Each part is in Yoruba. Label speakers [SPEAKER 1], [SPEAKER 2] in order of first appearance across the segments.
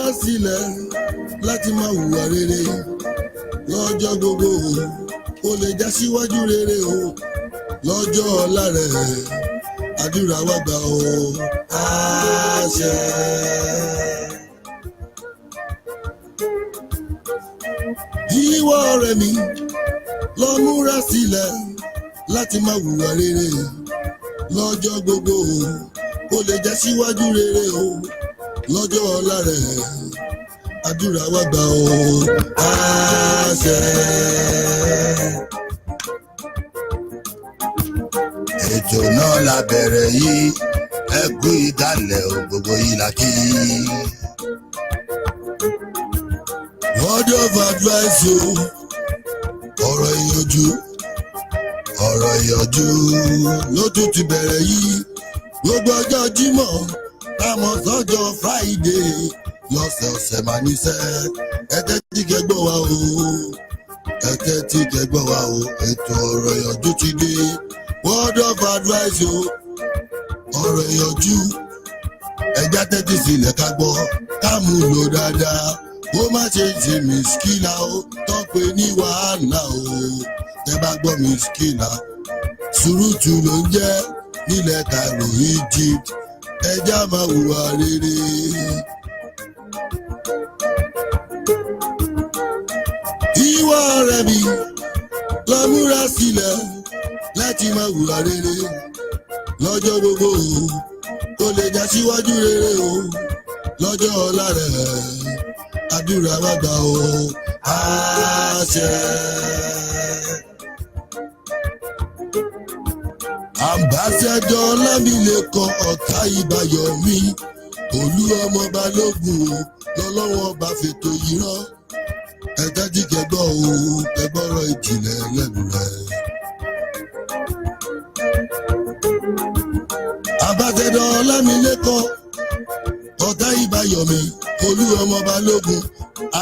[SPEAKER 1] múra sílẹ̀ láti máa hùwà rere lọ́jọ́ gbogbo ó lè já síwájú rere o lọ́jọ́ ọ̀la rẹ̀ àdúrà wa gbà o àṣẹ. Ìwọ ọ̀rẹ́ mi lọ múra sílẹ̀ láti máa hùwà rere lọ́jọ́ gbogbo ó lè já síwájú rere o lọ́jọ́ ọ̀la rẹ̀ àdúrà wa gbà o àṣẹ. Ètò náà la bẹ̀rẹ̀ yìí ẹ kú ìdálẹ̀ o gbogbo yìí la kí. Word of advice o ọ̀rọ̀ ìyànjú ló tún ti bẹ̀rẹ̀ yìí gbogbo ọjọ́ Jímọ̀ táwọn sọ́jọ́ Friday lọ́sẹ̀ọ̀sẹ̀ máa níṣẹ́ ẹ̀tẹ́ tí kẹgbọ́ wa o ẹ̀tẹ́ tí kẹgbọ́ wa o ètò ọ̀rọ̀ ìyànjú ti dé word of advice o ọ̀rọ̀ ìyànjú ẹja tẹ́tí sílẹ̀ ká gbọ́ ká mú lò dáadáa ó má ṣe ṣe mìsíkìlà o tó pé ní wàhálà o ẹ bá gbọ́ mìsíkìlà sùúrùtù ló ń jẹ́ nílẹ̀ Cairo Egypt ẹja máa hùwà rere. Ìwọ ọ̀rẹ́ mi lọ múra sílẹ̀ láti máa hùwà rere lọ́jọ́ gbogbo ó lè já síwájú rere o lọ́jọ́ ọ̀la rẹ̀ àdúrà wa gbà o àṣẹ. Ambassador Ọlámilékan Ọ̀táìbáyọ̀mí Olú ọmọ Balógun lọ́lọ́wọ́ bá fètò yìí rán ẹ̀jẹ̀ tí kẹgbọ́ o kẹgbọ́rọ̀ ìjìnlẹ̀ lẹ́nu rẹ̀. Ambassador Ọlámilékan Ọ̀táìbáyọ̀mí Olú ọmọ Balógun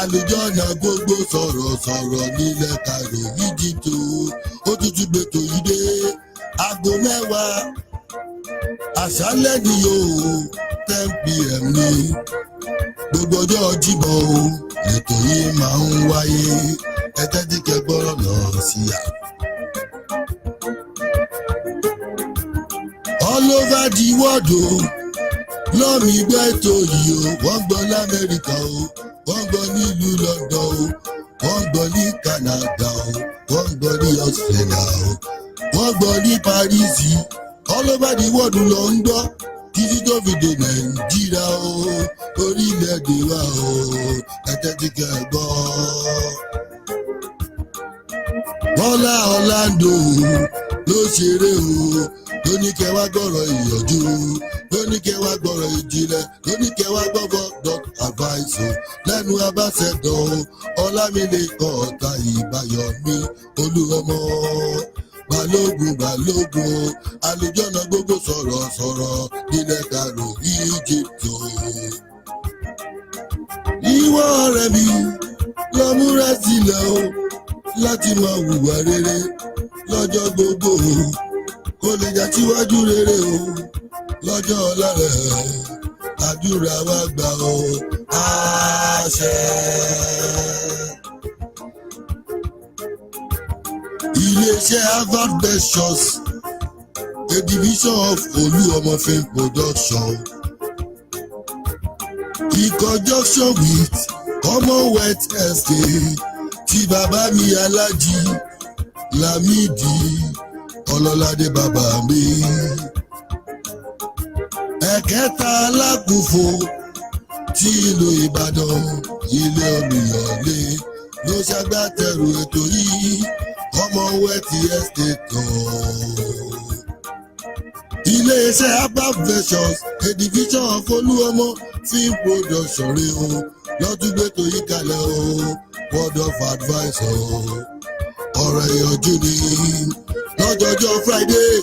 [SPEAKER 1] àlùjọ́nà gbogbo sọ̀rọ̀ nílẹ̀ Cairo Egypt ó tútù gbètò yìí dé aago 10 àṣálẹ́ ni yóò 10 PM ní gbogbo ọjọ́ Jímọ̀ o ètò yìí máa ń wáyé ẹ̀tẹ́ tí kẹgbọ́rọ̀ lọ sí à. All over the world o lọ́mí gbọ́ ètò yìí o wọ́n gbọ́ l'Amẹ́ríkà o wọ́n gbọ́ nílùú London o wọ́n gbọ́ ní Canada o wọ́n gbọ́ ní Australia o wọ́n gbọ́ ní Paris all over the world ló ń gbọ́ títí tó fi dé Nàìjíríà o orílẹ̀-èdè wa o ẹ̀tẹ́ tí kẹ́ gbọ́. Bọ́lá Orlando ló ṣeré o lóníkẹwà gbọ́rọ̀ ìyànjú lóníkẹwà gbọ́rọ̀ ìjìnlẹ̀ lóníkẹwà gbọ́gbọ́ advice o lẹ́nu Ambassador Ọlámilékan Ọ̀táìbáyọ̀mí Olú ọmọ Balógun àlùjọ́nà gbogbo sọ̀rọ̀ nílẹ̀ Cairo Egypt o. Ìwọ ọ̀rẹ́ mi lọ múra sílẹ̀ o láti máa hùwà rere lọ́jọ́ gbogbo kó lè já síwájú rere o lọ́jọ́ ọ̀la rẹ̀ àdúrà wa gbà o àṣẹ. Iléeṣẹ́ Harvard Ventures a division of Olú ọmọ Film Production in conjunction with Commonwealth Estate tí bàbá mi Aláàjì Lámìdí Ọlọ́ládé bàbá mi ẹ̀kẹta Alákùfò tí ìlú Ìbàdàn ilé Olúyọ̀lé ló ṣagbátẹrù ètò yìí Commonwealth Estate iléeṣẹ́ Harvard Ventures a division of Olú ọmọ Film Production rẹ̀ o lọ́tún gbẹ́tò yìí kalẹ̀ o word of advice o ọ̀rọ̀ ìyànjú ni lọ́jọ́jọ́ Friday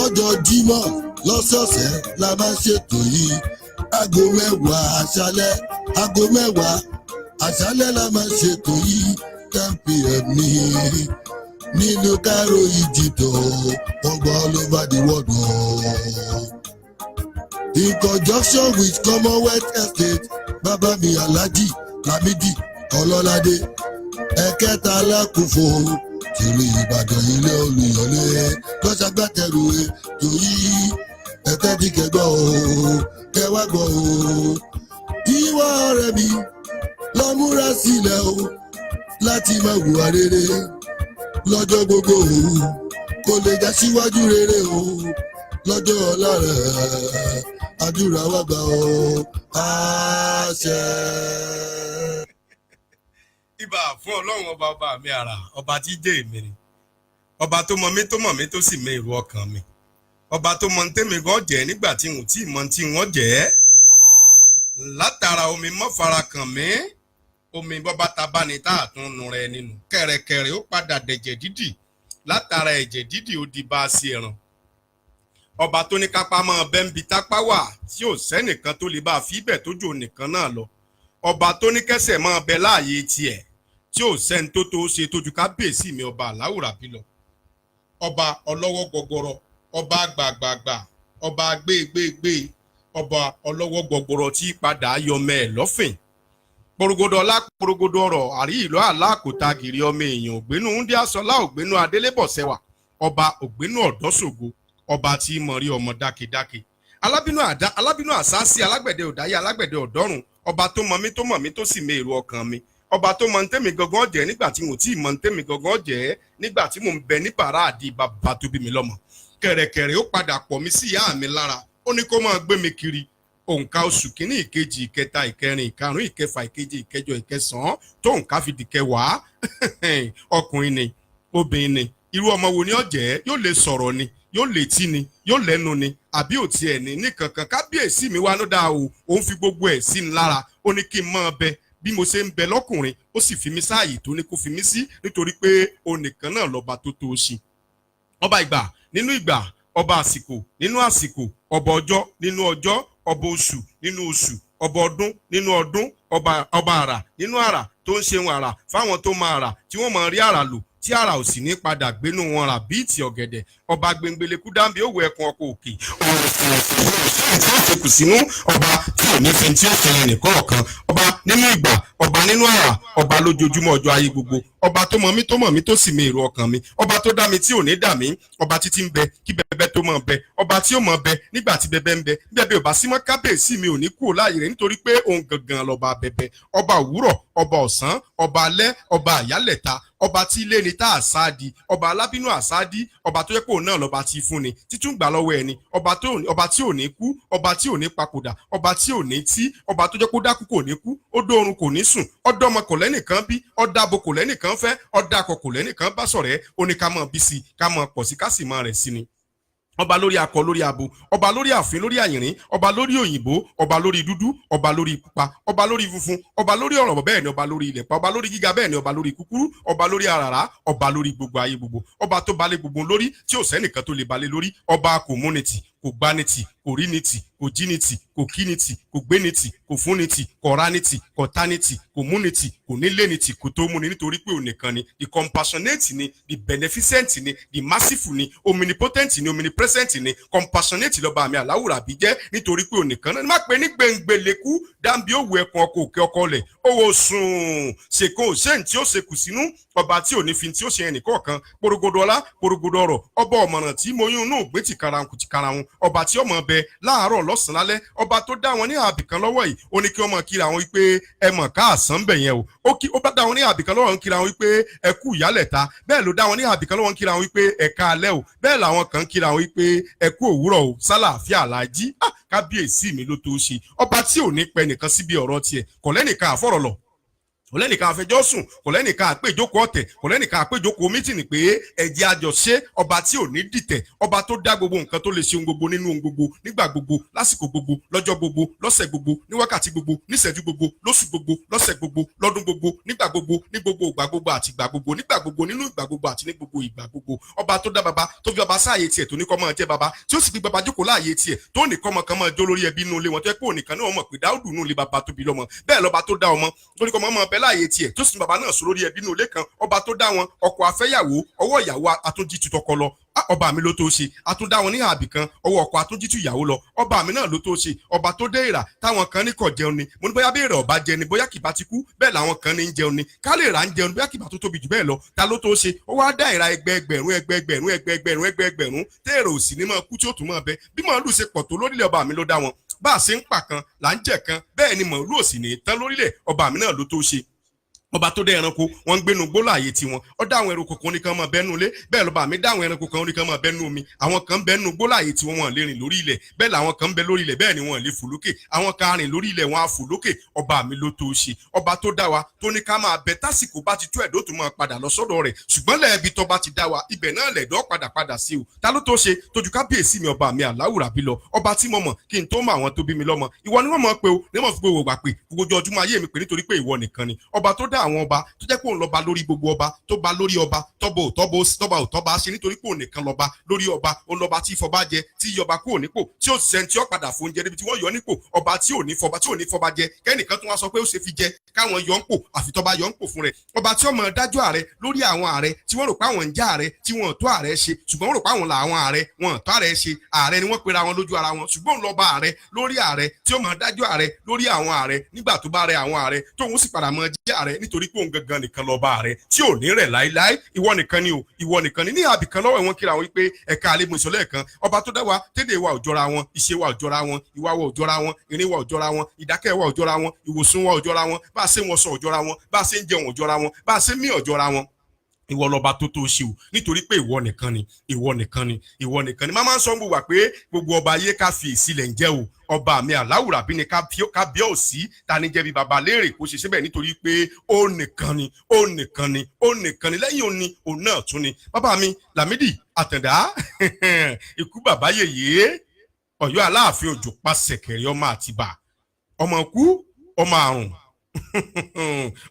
[SPEAKER 1] ọjọ́ Jímọ̀ lọ́sọ̀ọ̀sẹ̀ la máa ń ṣètò yìí aago 10 àṣálẹ́ la máa ń ṣètò yìí 10 PM ní nílùú Cairo Egypt wọ́n gbọ́ all over the world. in conjunction with Commonwealth Estate bàbá mi Alhaji Lamidi Ọlọ́ládé ẹ̀kẹta alákòófò tìlú Ìbàdàn ilé Olúyọ̀lé lọ́sàgbàtẹ̀rù torí ẹ̀tẹ́ ti kẹgbọ́ o kẹwàá gbọ́ o ìwọ ọ̀rẹ́ mi lọ múra sílẹ̀ o láti máa hùwà rere lọ́jọ́ gbogbo o kó lè já síwájú rere o lọ́jọ́ ọ̀la rẹ̀ àdúrà wa gbà o àṣẹ.
[SPEAKER 2] Ìbà fún Ọlọ́run ọba mi àrà ọba tí jẹ́ èmi ni ọba tó mọ̀ mí tó sì mọ èrò ọkàn mi ọba tó mọ̀ ntẹ́mi gan jẹ́ nígbà tí n ò tí ì mọ̀ tí wọ́n jẹ́ látara omi mọ́ fara kàn mí omi bọ́bá ta bá ní tá àtún nu rẹ nínú kẹ̀rẹ̀kẹ̀rẹ̀ ó padà dẹ̀jẹ̀ dídì látara ẹ̀jẹ̀ dídì ó di bá a sí ẹran ọba tó ní kápá mọ́ bẹ́ńbi tápá wà tí ò sẹ́nìkan tó lè bá a fi ibẹ̀ tó jò nìkan náà lọ ọba tó ní kẹsẹ̀ mọ́ bẹ láàyè tiẹ̀ tí ò sẹ́ni tó tó ṣe tójú kábíyèsí mi ọba Aláwùrábí lọ ọba ọlọ́wọ́ gbọgbọrọ ọba gbàgbàgbà ọba gbégbégbé ọba ọlọ́wọ́ gbọgbọrọ tí padà yọmẹ ẹ̀ lọ́fìn porogodo ọlá porogodo ọ̀rọ̀ àrí ìlú àlákòóta gírí ọmọ èèyàn ògbénú ndí asọlá ògbénú adélébọ̀sẹ̀wà ọba ògbénú ọ̀dọ́ṣògo ọba tí mọ̀rí ọmọ dákedáke alábínú àsásí alágbẹ̀dẹ òdáyé alágbẹ̀dẹ ọ̀dọ́run ọba tó mọ̀ mí tó sì mọ èrò ọkàn mi ọba tó mọ̀ ntẹ́mi gangan jẹ́ nígbà tí mo tí ì mọ̀ ntẹ́mi gangan jẹ́ nígbà tí mo ń bẹ ní bàrá àdì bàbá tó bí mi lọ́mọ kẹ̀rẹ̀kẹ̀rẹ̀ ó padà pọ̀ mí sí ìyá mi lára ó ní kó máa gbé mi kiri òǹkà oṣù kínní ìkejì ìkẹta ìkẹrin ìkarùn ìkẹfà ìkeje ìkẹjọ ìkẹsàn-án tó òǹkà fi di kẹwàá ọkùnrin ni obìnrin ni irú ọmọ wo ni ó jẹ́ yóò lè sọ̀rọ̀ ni yóò lè tí ni yóò lẹ́nu ni àbí ò tiẹ̀ ní nìkankan kábíyèsí mi wá ló dáa o òun fi gbogbo ẹ̀ sí ni lára ó ní kí n máa bẹ bí mo ṣe ń bẹ lọ́kùnrin ó sì fi mí sáàyè tó ní kó fi mí sí nítorí pé òun nìkan náà lọ́ba tó tó ṣe ọba ìgbà nínú ìgbà ọba àsìkò nínú àsìkò ọba ọjọ́ nínú ọjọ́ ọba oṣù nínú oṣù ọba ọdún nínú ọdún ọba àrà nínú àrà tó ń ṣeun àrà fáwọn tó máa rà tí wọ́n máa rí àrà lò tí àrà ò sì ní padà gbénú wọn rà bíi ti ọ̀gẹ̀dẹ̀ ọba gbẹngbẹlẹ́kú dáńbí òwò ẹkùn ọkọ̀ òkè kù sínú ọba tí ò ní fi tí ó fẹ́ràn nìkan ọ̀kan ọba nínú ìgbà ọba nínú àrà ọba lójoojúmọ́ ọjọ́ ayé gbogbo ọba tó mọ̀ mí tó sì mọ èrò ọkàn mi ọba tó dá mi tí ò ní dà mí ọba títí ń bẹ kí bẹbẹ tó mọ bẹ ọba tí ó mọ bẹ nígbà tí bẹbẹ ń bẹ bẹbẹ ò bá sí mọ́ kábíyèsí mi ò ní kúrò láàyè rẹ̀ nítorí pé òun gangan lọba bẹbẹ ọba òwúrọ̀ ọba ọ̀sán ọba alẹ́ ọba àyálẹ̀ta ọba tí ilé ni tá àsáàdì ọba alábínú àsáàdì ọba tó yẹ kó náà lọba tí fún ni títún gbà lọ́wọ́ ẹni ọba tí ò ní kú ọba tí ò ní papòdà ọba tí ò ní tí ọba tó jẹ́ kó dákú kò ní kú ó dóorun kò ní sùn ọdọmọ kò lẹ́nìkan bí ọdàbò kò lẹ́nìkan fẹ́ ọdàkọ kò lẹ́nìkan bá ṣọ̀rẹ́ ó ní ká mọ̀ bí sí ká mọ̀ pọ̀ sí ká sì mọ̀ rẹ̀ sí ni ọba lórí akọ lórí abo ọba lórí àfin lórí àyìnrín ọba lórí òyìnbó ọba lórí dúdú ọba lórí pupa ọba lórí funfun ọba lórí ọ̀rọ̀ bẹ́ẹ̀ ni ọba lórí ilẹ̀pa ọba lórí gíga bẹ́ẹ̀ ni ọba lórí kúkúrú ọba lórí àràrá ọba lórí gbogbo ayé gbogbo ọba tó balẹ̀ gbogbo lórí tí ò sẹ́nìkan tó lè balẹ̀ lórí ọba community kò gbaniti kò ríniti kò jíniti kò kíniti kò gbéniti kò fúniti kò rániti kò tániti kò múniti kò níléniti kò tó múni nítorí pé òun nìkan ni the compassionate ni the beneficent ni the merciful ni omnipotent ni omnipresent ni compassionate lọ́ba mi Aláwùrábí jẹ́ nítorí pé òun nìkan náà má pé ní gbẹ̀ngbẹ̀lẹ̀kú dáńbí òwò ẹ̀kún ọkọ̀ òkè ọkọ̀ lẹ̀ owó sùn ṣèkó ṣéǹ tí ó ṣekù sínú ọba tí ò ní fi tí ó ṣe ẹnìkan kan porogodo ọlá porogodo ọrọ̀ ọba ọ̀mọ̀ràn tí mo yún inú gbé tìkarahun ọba tí ọmọ bẹ láàárọ̀ lọ́sàn-án lálẹ́ ọba tó dá wọn ní àbìkan lọ́wọ́ yìí ó ní kí wọ́n mọ̀ kíra wọn wípé ẹ mọ̀ káàsán bẹ̀ yẹn o ó bá dá wọn ní àbìkan lọ́wọ́ ń kíra wọn wípé ẹ kú ìyálẹ̀ta bẹ́ẹ̀ ló dá wọn ní àbìkan lọ́wọ́ ń kíra wọn wípé ẹ káalẹ́ o bẹ́ẹ̀ làwọn kan kíra wọn wípé ẹ kú òwúrọ̀ o sálàáfíà làájí kábíyèsí mi ló tó ṣe ọba tí ò ní pẹ nìkan síbi ọ̀rọ̀ tiẹ̀ kò lẹ́nìkan àfọ̀rọ̀ lọ kò lẹ́nìkan àfẹjọ́ sùn kò lẹ́nìkan àpéjókòó ọ̀tẹ̀ kò lẹ́nìkan àpéjókòó mítìnì pé ẹ̀jẹ̀ àjọṣe ọba tí ò ní dìtẹ̀ ọba tó dá gbogbo nǹkan tó lè ṣe ohun gbogbo nínú ohun gbogbo nígbà gbogbo lásìkò gbogbo lọ́jọ́ gbogbo lọ́sẹ̀ gbogbo ní wákàtí gbogbo níṣẹ́jú gbogbo lóṣù gbogbo lọ́sẹ̀ gbogbo lọ́dún gbogbo nígbà gbogbo ní gbogbo ìgbà gbogbo àti ìgbà gbogbo nígbà gbogbo nínú ìgbà gbogbo àti ní gbogbo ìgbà gbogbo ọba tó dá baba tó fi ọba sáàyè tiẹ̀ tó ní kọ́ máa jẹ́ baba tí ó sì fi baba jókòó láàyè tiẹ̀ tó ní kọ́ ọmọ kan máa jó lórí ẹbí inú ilé wọn tó yẹ pé òní kan ní wọn mọ̀ pé Dáúdù inú ilé baba tó bí lọ́mọ bẹ́ẹ̀ lọ́ba tó dá ọmọ tó ní kọ́ ọmọ bẹ́ẹ̀ láàyè tiẹ̀ tó sì bàbá náà sọ lórí ẹbí inú ilé kan ọba tó dá wọn ọkọ afẹ́yàwó ọwọ́ ìyàwó àtúnjí tu tọkọ lọ ọba mi ló tó ṣe àtúndá wọn ní àbì kan ọwọ́ ọkọ àtúnjí tu ìyàwó lọ ọba mi náà ló tó ṣe ọba tó dé ìrà táwọn kan ní kò jẹun ni mo ní bóyá bí ìrà ọba jẹ ni bóyá kìbá ti kú bẹ́ẹ̀ làwọn kan ní ń jẹun ni ká lè rà ń jẹun bóyá kìbá tó tóbi jù bẹ́ẹ̀ lọ ta ló tó ṣe ó wá dá ìrà ẹgbẹẹgbẹ̀rún tẹ́ẹ̀rọ òsì ní máa kú tí ó tún máa bẹ bí màálù ṣe pọ̀ tó lórílẹ̀ ọba mi ló dá wọn bá a ṣe ń pa kan là ń jẹ kan bẹ́ẹ̀ ni màálù òsì ní tán lórílẹ̀ ọba mi náà ló tó ṣe ọba tó dé ẹranko wọn ń gbénu gbólọ àyè tiwọn ó dá àwọn ẹranko kan oníkan máa bẹnu ilé bẹ́ẹ̀ lọba mi dá àwọn ẹranko kan oníkan máa bẹnu omi àwọn kan bẹnu gbólọ àyè tiwọn wọn lè rìn lórí ilẹ̀ bẹ́ẹ̀ làwọn kan bẹ lórí ilẹ̀ bẹ́ẹ̀ ni wọn lè fò lókè àwọn kan rìn lórí ilẹ̀ wọn á fò lókè ọba mi ló tó ṣe ọba tó dá wa tó ní ká máa bẹ tásìkò bá ti tó ẹ̀dọ́ tó máa padà lọ sọ́dọ̀ rẹ̀ ṣùgbọ́n lẹ́ẹ̀bi tó bá ti dá wa ibẹ̀ náà lẹ̀dọ́ padà sí o ta ló tó ṣe tójú kábíyèsí mi ọba mi Aláwùrà bí lọ ọba tí mo mọ̀ kí n tó mọ àwọn tó bí mi lọ́mọ ìwọ ni wọ́n mọ̀ pé o ní mọ̀ fi gbogbo gbà pé gbogbo ọjọ́ ayé mi pé nítorí pé ìwọ nìkan ni ọba tó dá àwọn ọba tó jẹ́ pé òun lọ́ba lórí gbogbo ọba tó ba lórí ọba tọ́ba ṣe nítorí pé òun nìkan lọ́ba lórí ọba òun lọ́ba tí ìfọba jẹ tí yọba kúrò nípò tí ó sẹ́ni tí ó padà fún oúnjẹ níbi tí wọ́n yọ nípò ọba tí ò ní fọba jẹ kẹ́nìkan tó wá sọ pé ó ṣe fi jẹ káwọn yọ ń pò àfi tọ́ba yọ ń pò fún rẹ̀ ọba tí ó mọ dájọ́ ààrẹ lórí àwọn ààrẹ tí wọ́n rò pé àwọn ń já ààrẹ tí wọ́n tó ààrẹ ṣe ṣùgbọ́n wọ́n rò pé àwọn làwọn ààrẹ wọn tó ààrẹ ṣe ààrẹ ni wọ́n pera wọn lójú ara wọn ṣùgbọ́n lọ́ba ààrẹ lórí ààrẹ tí ó mọ dájọ́ ààrẹ lórí àwọn ààrẹ nígbà tó bá rẹ àwọn ààrẹ tóun sì padà mọ jẹ́ ààrẹ nítorí pé òun gangan nìkan lọ́ba ààrẹ tí ò ní rẹ̀ láíláí ìwọ nìkan ni o ìwọ nìkan ni ní àbìkan lọ́wọ́ ìwọ̀n kíra wọn wípé ẹ̀ka àlejò ìṣọ̀lẹ̀ kan ọba tó dá wa tédè wa ò jọra wọn ìṣe wa ò jọra wọn ìwà wa ò jọra wọn ìrìn wa ò jọra wọn ìdákẹ́ wa ò jọra wọn ìwòsàn wa ò jọra wọn bá a ṣe ń wọṣọ ò jọra wọn bá a ṣe ń jẹun ò jọra wọn bá a ṣe ń mí ò jọra wọn ìwọ lọba tó tó ṣe o nítorí pé ìwọ nìkan ni máa ń sọ gbogbo pé gbogbo ọba ayé ká fi ìsílẹ̀ ń jẹ́ o ọba mi Aláwùrà bí ni ká bí ọ̀ sí ta ni jẹ́bi bàbá léèrè kó ṣe síbẹ̀ nítorí pé ó nìkan ni lẹ́yìn òní òun náà tún ni bàbá mi Lámídì Àtàndá ikú bàbá yèyé Ọ̀yọ́ Aláàfin Òjò pàṣẹ kẹrẹ ọmọ Àtìbà ọmọ kú ọmọ àrùn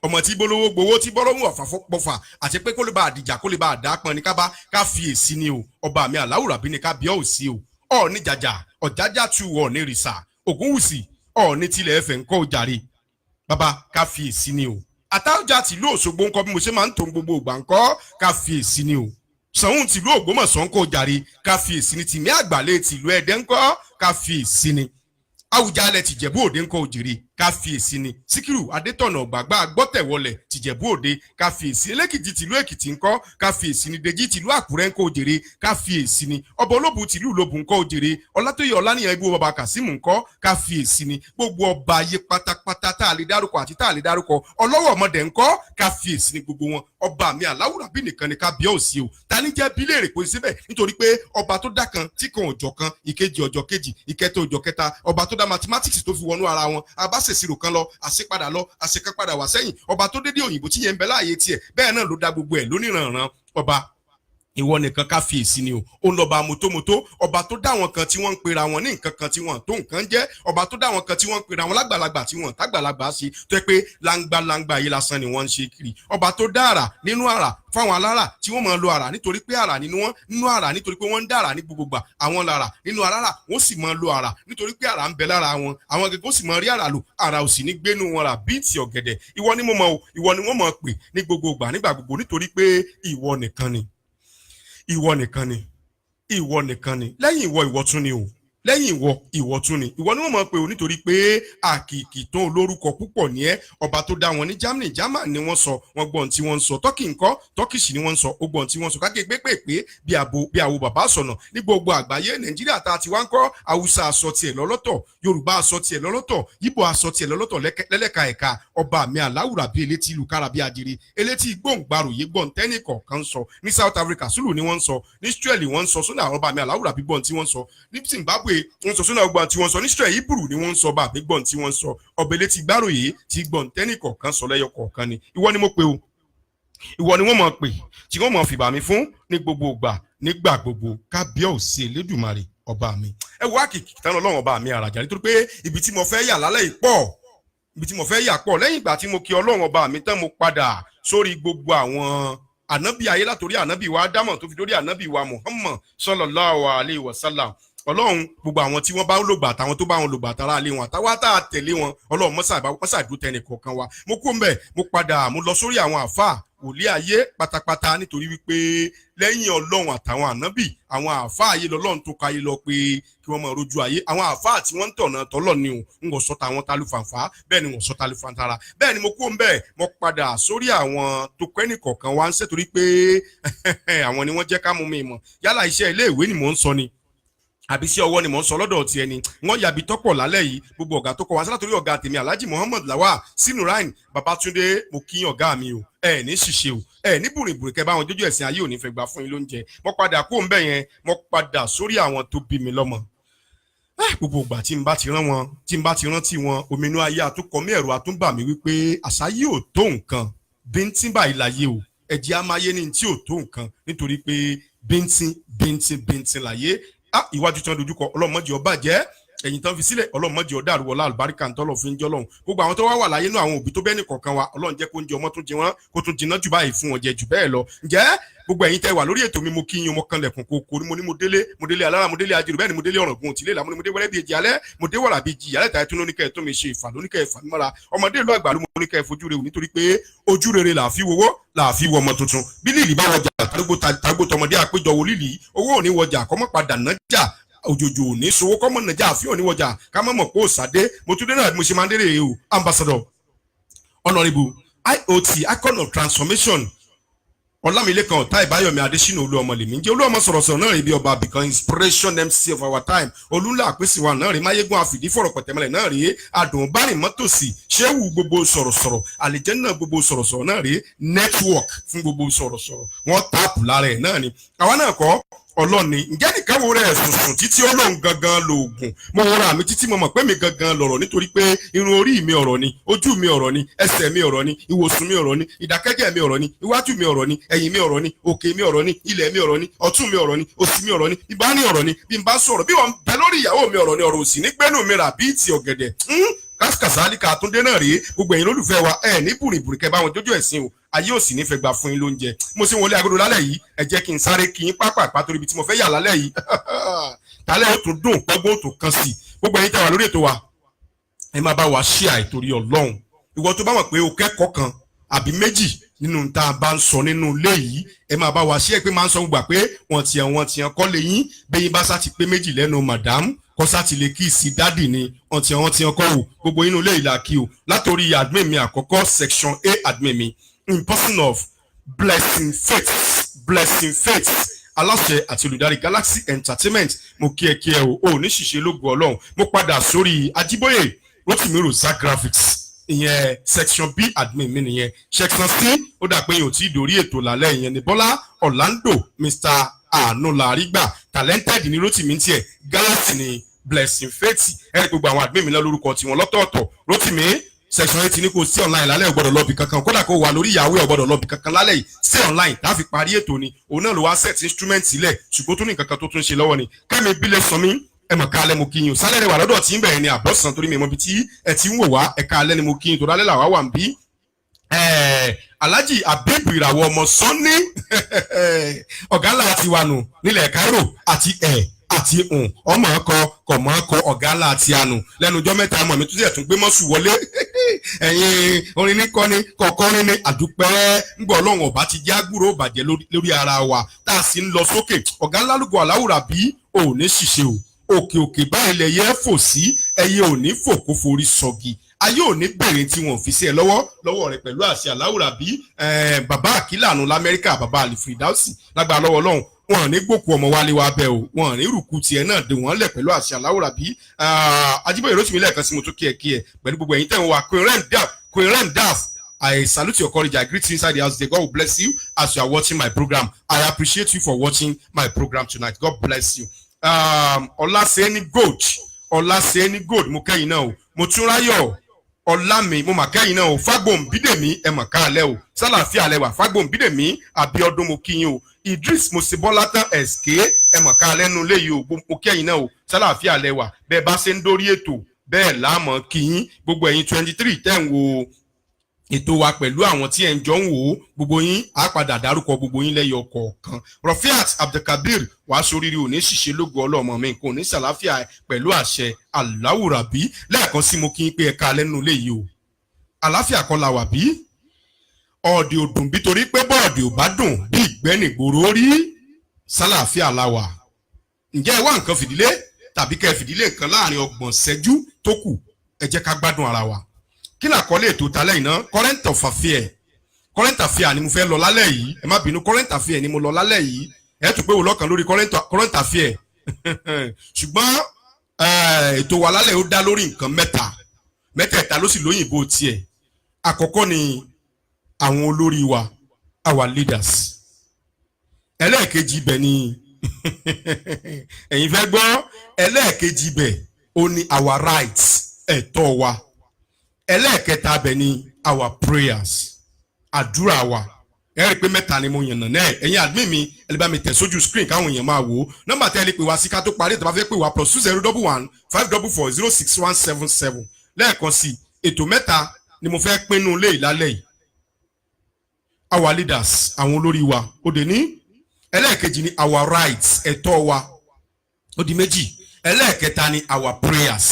[SPEAKER 2] ọmọ tí bolówó gbowó tí bọ́lọ́mù ọ̀fàfọ́pọ̀fà àti pé kó lè bá àdìjà kó lè bá àdápọn ní ká fi èsì ni o ọba mi Aláwùrà bí ni ká bí ọ̀ sí o Ọọ̀ni jàjà ọ̀jájá tu Ọọ̀ni rìsà Ògúnwùsì Ọọ̀ni tilẹ̀ ẹ̀fẹ̀ ńkọ́ òjàre bàbá ká fi èsì ni o Àtáọ̀jà tìlú Òṣogbo ńkọ́ bí mo ṣe máa ń tó gbogbo ìgbà ńkọ́ ká fi èsì ni o Ṣàngún tìlú Ògbómọ̀ṣọ́ ńkọ́ òjàre ká fi èsì ni Tìmí Àgbàlẹ̀ tìlú Ẹdẹ ńkọ́ ká fi èsì ni Àwùjalẹ̀ tìjẹ̀bú òde ńkọ́ òjèrè káfíèsí ni Síkírù Adétọ̀nà gbàgbà gbọ́tẹ̀wọlẹ̀ tìjẹ̀bú òde káfíèsí Ẹlẹ́kìtì tìlú Èkìtì ńkọ́ káfíèsí ni Dèjì tìlú Àkúrẹ́ ńkọ́ òjèrè káfíèsí ni Ọba Olóbù tìlú Ìlóbù ńkọ́ òjèrè Ọlátóyè Ọláníyàn ibú bàbá Kàsímù ńkọ́ káfíèsí ni gbogbo ọba ayé pátápátá tá a lè dárúkọ àti tá a lè dárúkọ Ọlọ́wọ̀ ọmọdé ńkọ́ káfíèsí ni gbogbo wọn ọba mi Aláwùrà bí nìkan ni kábíyèsí o ta ní jẹ́ bí léèrè kò síbẹ̀ nítorí pé ọba tó dá kan tí kan ọjọ́ kan ìkejì ọjọ́ kejì ìkẹta ọjọ́ kẹta ọba tó dá mathematics tó fi wọnú ara wọn abáṣèṣirò kan lọ àṣepadà lọ àṣekápadà wá sẹ́yìn ọba tó dédé òyìnbó tí yẹn ń bẹ láàyè tiẹ̀ bẹ́ẹ̀ náà ló dá gbogbo ẹ̀ lóníranran ọba ìwọ nìkan káfíèsí ni o ó ń lọba mọ́tómọ́tó ọba tó dá wọn kan tí wọ́n ń pera wọn ní nǹkan kan tí wọ́n tó nǹkan jẹ́ ọba tó dá wọn kan tí wọ́n ń pera wọn lágbàlagbà tí wọ́n tágbàlagbà ṣe tó yẹ pé láǹgbà yìí lásán ni wọ́n ń ṣe kiri ọba tó dá àrà nínú àrà fáwọn alára tí wọ́n máa lo àrà nítorí pé àrà nínú àrà nítorí pé wọ́n ń dá àrà ní gbogbo gbà àwọn lára nínú alára wọ́n sì máa lo àrà nítorí pé àrà ń bẹ lára wọn àwọn gẹ́gẹ́ ó sì máa rí àrà lò àrà ò sì ní gbénu wọn rà bíi ti ọ̀gẹ̀dẹ̀ ìwọ ni mo mọ̀ o ìwọ ni wọ́n máa pè ní gbogbo gbà nígbà gbogbo nítorí pé ìwọ nìkan ni lẹ́yìn ìwọ tún ni o lẹ́yìn ìwọ tún ni ìwọ ni wọ́n mọ̀ pé o nítorí pé àkìkì tó olórúkọ púpọ̀ ní ẹ́ ọba tó dá wọn ní German ni wọ́n sọ wọ́n gbọ́n tí wọ́n ń sọ Turkey ńkọ́ Turkish ni wọ́n ń sọ ó gbọ́n tí wọ́n sọ káàkiri pépèpé bí àwo bàbá sọ̀nà ní gbogbo àgbáyé Nàìjíríà tá a ti wá ń kọ́ Haúsá aṣọ tiẹ̀ lọ́lọ́tọ̀ Yorùbá aṣọ tiẹ̀ lọ́lọ́tọ̀ Ìgbò aṣọ tiẹ̀ lọ́lọ́tọ̀ lẹ́lẹ́ka ẹ̀ka ọba mi Aláwùrà bí elétí ìlú kára bí adire elétí gbòǹgbàròyé gbọ̀ntẹ́nì kọ̀ọ̀kan sọ ní South Africa Sùlù ni wọ́n ń sọ ní Israeli wọ́n ń sọ sónà ọba mi Aláwùrà bí gbọ̀n tí wọ́n sọ ní Zimbabwe wọ́n sọ sónà ọgbọ̀n tí wọ́n sọ ní Israeli Hebrew ni wọ́n ń sọ bá àbí gbọ̀n tí wọ́n sọ ọba elétí gbàròyé tí gbọ̀ntẹ́nì kọ̀ọ̀kan sọ lẹ́yọ kọ̀ọ̀kan ni ìwọ ni mo pe o ìwọ ni wọ́n mọ̀ pé tí wọ́n mọ̀ fìbà mi fún ní gbogbo ìgbà nígbà gbogbo kábíyèsí Elédùmarè ọba mi ẹ wá kìkì tán Ọlọ́run ọba mi àràjà nítorí pé ibi tí mo fẹ́ yà lálẹ́ pọ̀ lẹ́yìn ìgbà tí mo kí Ọlọ́run ọba mi tán mo padà sórí gbogbo àwọn ànábì ayé látòrí ànábì wa Ádámọ̀ tó fi dórí ànábì wa Muhammad sallallahu alayhi wa sallam ọlọ́run gbogbo àwọn tí wọ́n bá ń lògbà àtàwọn tó bá wọn lògbà àtàrà ilé wọn àtàwọn tá a tẹ̀lé wọn ọlọ́run mọ́sàdúró tẹnì kọ̀ọ̀kan wa mo kó mbẹ̀ mo lọ sórí àwọn àfáà wòlíì ayé pátápátá nítorí wípé lẹ́yìn ọlọ́run àtàwọn ànábì àwọn àfáà ayé lọ́lọ́run tó ka ayé lọ pé kí wọ́n máa rojú ayé àwọn àfáà tí wọ́n ń tọ̀nà tọ́lọ̀ ni ń wọ́n sọ táwọn talúfàǹfà bẹ́ẹ̀ ni wọ́n sọ talúfàǹtara bẹ́ẹ̀ ni mo kó mbẹ̀ mo padà sórí àwọn tó kẹ́nì kọ̀ọ̀kan wá ń ṣe torí pé àwọn ni wọ́n jẹ́ ká mú mi mọ̀ yálà iṣẹ́ ilé ìwé ni mò ń sọ ni àbí sí ọwọ́ ni mò ń sọ lọ́dọ̀ ti ẹni wọ́n yàbí tọ́pọ̀ lálẹ́ yìí gbogbo ọ̀gá tó kọ wá sálátòrí ọ̀gá tèmi Alhaji Muhammad Lawal Sinurain Babatunde mo kí ọ̀gá mi o ẹ ní ṣìṣe o ẹ ní bùrìbùrì kẹ báwọn jójú ẹ̀sìn ayé ò ní fẹ́ gbà fún yín lóúnjẹ mo padà kó ń bẹ̀ yẹn mo padà sórí àwọn tó bí mi lọ́mọ gbogbo ìgbà tí n bá ti rántí wọn ominú ayé àtúnkọ mí ẹ̀rọ àtúnbà mi wípé àṣà yìí ò tó nǹkan bíntín báyìí láyé o ẹ̀jẹ̀ á máa yé ní tí ò tó nǹkan nítorí pé bíntín láyé iwájú tí wọ́n dojúkọ ọlọ́mọdé ọba jẹ́ ẹ̀yìn tán fi sílẹ̀ ọlọ́mọdé ọ̀dà àrùwọ̀lá àlùbáríkà ń tọ́lọ̀ fi ń jọ́lọ́hún gbogbo àwọn tó wá wà láyé náà àwọn òbí tó bẹ́ẹ̀ nìkọ̀ọ̀kan wa ọlọ́run jẹ́ kó ń jẹ ọmọ tó jẹ wọ́n kó tún jiná jù báyìí fún wọn jẹ jù bẹ́ẹ̀ lọ ǹjẹ́ gbogbo ẹ̀yin tẹ́ wà lórí ètò mi mo kí yín ọmọ kan lẹ̀kùn kòkó ni mo ní mo délé alára mo délé ajérò bẹ́ẹ̀ ni mo délé ọ̀ràngún òtílé làmú ni mo dé wẹ́rẹ́ bíi èjì alẹ́ mo dé wàrà bíi jì alẹ́ tàyẹ̀ tó lóníkẹ́ tó mi ṣe ìfà lóníkẹ́ ìfà mímọ́ra ọmọdé ìlú àgbà ló mo níkẹ́ fojú rẹ̀ nítorí pé ojú rere là á fi wowó là á fi wọ ọmọ tuntun bí lílì bá wọjà tàgbó tọmọdé àpéjọ wo lílì owó ò ní wọjà kọ́mọ́ padà nájà òjòjò ò ní sowó kọ́mọ́ nàjà àfihàn ní wọjà ká mọ̀ pé ó sàdé mo tún dé náà mo ṣe máa ń dérè o ambassador honourable IOT icon of transformation Ọlámilékan Ọ̀tá Ìbáyọ̀mí Adésínà Olúọmọlèmí jẹ́ Olúọmọ sọ̀rọ̀sọ̀rọ̀ náà rí bí ọba become inspiration MC of our time olúńlá àpèsèwà náà rí máyégún àfìdí fọ̀rọ̀ pẹ̀tẹ́mẹ́lẹ̀ náà rí adùn bárìn mọ́tòsí ṣéwù gbogbo sọ̀rọ̀sọ̀rọ̀ àlìjẹ́nà gbogbo sọ̀rọ̀sọ̀rọ̀ náà rí network fún gbogbo sọ̀rọ̀sọ̀rọ̀ wọ́n táàpù lára ẹ̀ náà ni àwa náà kọ́ ọlọ́ni ǹjẹ́ nìkan wo rẹ̀ sùnsùn títí ọlọ́run gangan lóògùn mo wọra mi títí mo mọ̀ pé mi gangan lọ̀rọ̀ nítorí pé irun orí mi ọ̀rọ̀ ni ojú mi ọ̀rọ̀ ni ẹsẹ̀ mi ọ̀rọ̀ ni ìwòsùn mi ọ̀rọ̀ ni ìdákẹ́jẹ́ mi ọ̀rọ̀ ni iwájú mi ọ̀rọ̀ ni ẹ̀yìn mi ọ̀rọ̀ ni òkè mi ọ̀rọ̀ ni ilẹ̀ mi ọ̀rọ̀ ni ọ̀tún mi ọ̀rọ̀ ni òsì mi ọ̀rọ̀ ni ìbá ní ọ̀rọ̀ ni bí n bá sọ̀rọ̀ bí wọ́n bẹ lórí ìyàwó mi ọ̀rọ̀ ni ọ̀rọ̀ òsì ní gbẹ́nu mi rà bíi ti ọ̀gẹ̀dẹ̀ kásìkàsálì kàtúndé náà rèé gbogbo ẹ̀yin lólùfẹ́ wa ẹ̀ ní bùrìbùrì kẹ́ bá wọn jójú ẹ̀sìn o ayé ò sì ní fẹ́ gbà fún yín lóúnjẹ mo sì wọlé agodo lálẹ́ yìí ẹ jẹ́ kí n sáré kí yín pápá torí ibi tí mo fẹ́ yà lálẹ́ yìí tálẹ́ ó tún dùn pọ́gbọ́n tó kàn sí gbogbo ẹ̀yin tẹ́ wà lórí ètò wa ẹ máa bá wa ṣí àìtorí Ọlọ́run ìwọ tó bá mọ̀ pé o kẹ́kọ̀ọ́ kan àbí méjì nínú tá a bá ń sọ nínú ilé yìí ẹ máa bá wa ṣí ẹ pé máa ń sọ gbà pé wọ́n tiẹ̀ kọ́ lé yín bẹ́yìn bá sá ti pé méjì lẹ́nu madam kọ́sá ti lè kí sí dádì ni wọ́n tiẹ̀ kọ́ wò gbogbo inú ilé ìlà kí o látòrí admin mi àkọ́kọ́ section A admin mi in person of Blessing Faith aláṣẹ àti olùdarí Galaxy Entertainment mo kí ẹ o ní ṣìṣe lógo Ọlọ́run mo padà sórí Ajíbóyè Rotimi Rosa graphics ìyẹn section B admin mi nìyẹn section C ó dà pé yóò tí ì dórí ètò lálẹ́ ìyẹn ní Bọ́lá Orlando Mr. Anularigbà talented ní Rotimi tiẹ̀ Galaxy ní Blessing Faith ẹ gbogbo àwọn admin mi lọ lórúkọ tiwọn lọ́tọ̀ọ̀tọ̀ Rotimi section 8 ní kò sí online lálẹ́ ò gbọ́dọ̀ lọ́bì kankan kódà kó wà lórí ìyàwó ò gbọ́dọ̀ lọ́bì kankan lálẹ́ yìí sí online tá a fi parí ètò ni òun náà ló wá set instrument sílẹ̀ ṣùgbọ́n tó ní nǹkan kan tó tún ṣe lọ́wọ́ ni Kẹ́mi Bílẹ̀ Sànmí ẹ mọ̀ ká alẹ́ mo kí yín o sálẹ̀ rẹ̀ wà lọ́dọ̀ tí ń bẹ̀rẹ̀ ni àbọ̀sán torí mi mọ̀ bí tí ẹ ti ń wò wá ẹ̀ka alẹ́ ni mo kí yín tó dálẹ́ làwá wà ń bí Alhaji Habib Ìràwọ̀ ọmọ Sunny ọ̀gá ńlá ti wà nù nílẹ̀ Cairo àti ọmọ ọkọ kọmọ ọkọ ọgá ńlá àti àánú lẹ́nu ọjọ́ mẹ́ta ọmọ mi tún sì tún gbé mọ́sù wọlé ẹ̀yin orin ní kọ́ni kọ̀ọ̀kọ́rin ní àdúpẹ́ ńgbọ́ Ọlọ́run ọba ti já gbúrò bàjẹ́ lórí ara wa tá a sì ń lọ sókè ọ̀gá ńlá lùgọ̀ aláwùrà bí ò ní ṣìṣe o òkè báyìí lẹyẹ fò sí ẹyẹ ò ní fò kó forí sọgi ayé ò ní bèrè tí wọn fi sí ẹ lọ́wọ́ rẹ pẹ̀lú àṣẹ aláwùrà bí bàbá àkílànù lamẹ́ríkà bàbá àlìfìdáùsì lágbára lọ́wọ́ Ọlọ́run wọn ní gbòkú ọmọ wálé wa bẹ o wọn ní rùkú tiẹ̀ náà dé wọn lẹ̀ pẹ̀lú àṣẹ aláwòrán bí Ajíbóyè Rotimi lẹ́ẹ̀kan sí mo tún kí ẹ pẹ̀lú gbogbo ẹ̀yin tẹ́ ń wá Queen Rendaf I salute your courage. I greet you inside the house today. God will bless you as you are watching my program. I appreciate you for watching my program tonight. God bless you. Ọlásẹ́ni Gold mo kẹ́yìn náà o mo tún ráyọ̀ Ọlámi mo mà kẹ́yìn náà o Fágbòǹbídèmí ẹ mà káàlẹ́ o sálàáfíà lẹ́wà Fágbòǹbídèmí Abíọ́dún mo kíyìn o Idris Mosibọ́látán SK ẹ mà káàlẹ́ nu léyìí o mo kẹ́yìn náà o sálàáfíà lẹ́wà bẹ́ẹ̀ bá ṣe ń dórí ètò bẹ́ẹ̀ láàmú kíyìn gbogbo ẹ̀yin 23 tẹ́ ń wo ètò wa pẹ̀lú àwọn tí ẹ̀ ń jọ ń wò ó gbogbo yín á padà dárúkọ gbogbo yín lẹ́yọ kọ̀ọ̀kan. Rafiat Abdulkabir wàá soríire òní ṣìṣe lógo ọlọ́mọ mi nǹkan òní ṣàláfíà pẹ̀lú àṣẹ aláwùrábí. lẹ́ẹ̀kan sí mo kí n pé ẹ̀ka lẹ́nu ilé yìí o àláfíà kan la wà bí ọ̀dì ò dùn bí torí pé bọ́ọ̀dì ò bá dùn bí ìgbẹ́ni gbòòrò rí sálàáfíà la wà. ǹjẹ́ ẹ wá nǹkan fìdílé tàbí kẹ́ fìdílé nǹkan láàrin 30 ṣẹ́jú tó kù ẹ jẹ́ ká gbádùn ara wa. kí ni àkọlé ètò talẹ́ iná current affair ni mo fẹ́ lọ lálẹ́ yìí ẹ má bínú current affair ni mo lọ lálẹ́ yìí ẹ tún pé wò lọ́kàn lórí current affair ṣùgbọ́n ètò wa lálẹ́ ó dá lórí nǹkan mẹ́tẹ̀ẹ̀ta ló sì lóyìnbó tiẹ̀. àkọ́kọ́ ni àwọn olórí wa our leaders. ẹlẹ́ẹ̀kejì ibẹ̀ ni ẹ̀yin fẹ́ gbọ́ ẹlẹ́ẹ̀kejì ibẹ̀ ó ní our rights ẹ̀tọ́ wa. ẹlẹ́ẹ̀kẹta ibẹ̀ ni our prayers àdúrà wa. ẹ rí i pé mẹ́ta ni mo yànnà náà ẹ̀yin admin mi ẹ lè bá mi tẹ̀ sójú screen káwọn èèyàn máa wò ó. nọ́mbà tẹ́ ẹ lè pè wá sí ká tó parí ètò bá fẹ́ pè wá +2011 544 06177. lẹ́ẹ̀kan sí ètò mẹ́ta ni mo fẹ́ pinnu lé ìlálẹ́ yìí. our leaders àwọn olórí wa ó dé ní. ẹlẹ́ẹ̀kejì ni our rights ẹ̀tọ́ wa ó di méjì. ẹlẹ́ẹ̀kẹta ni our prayers.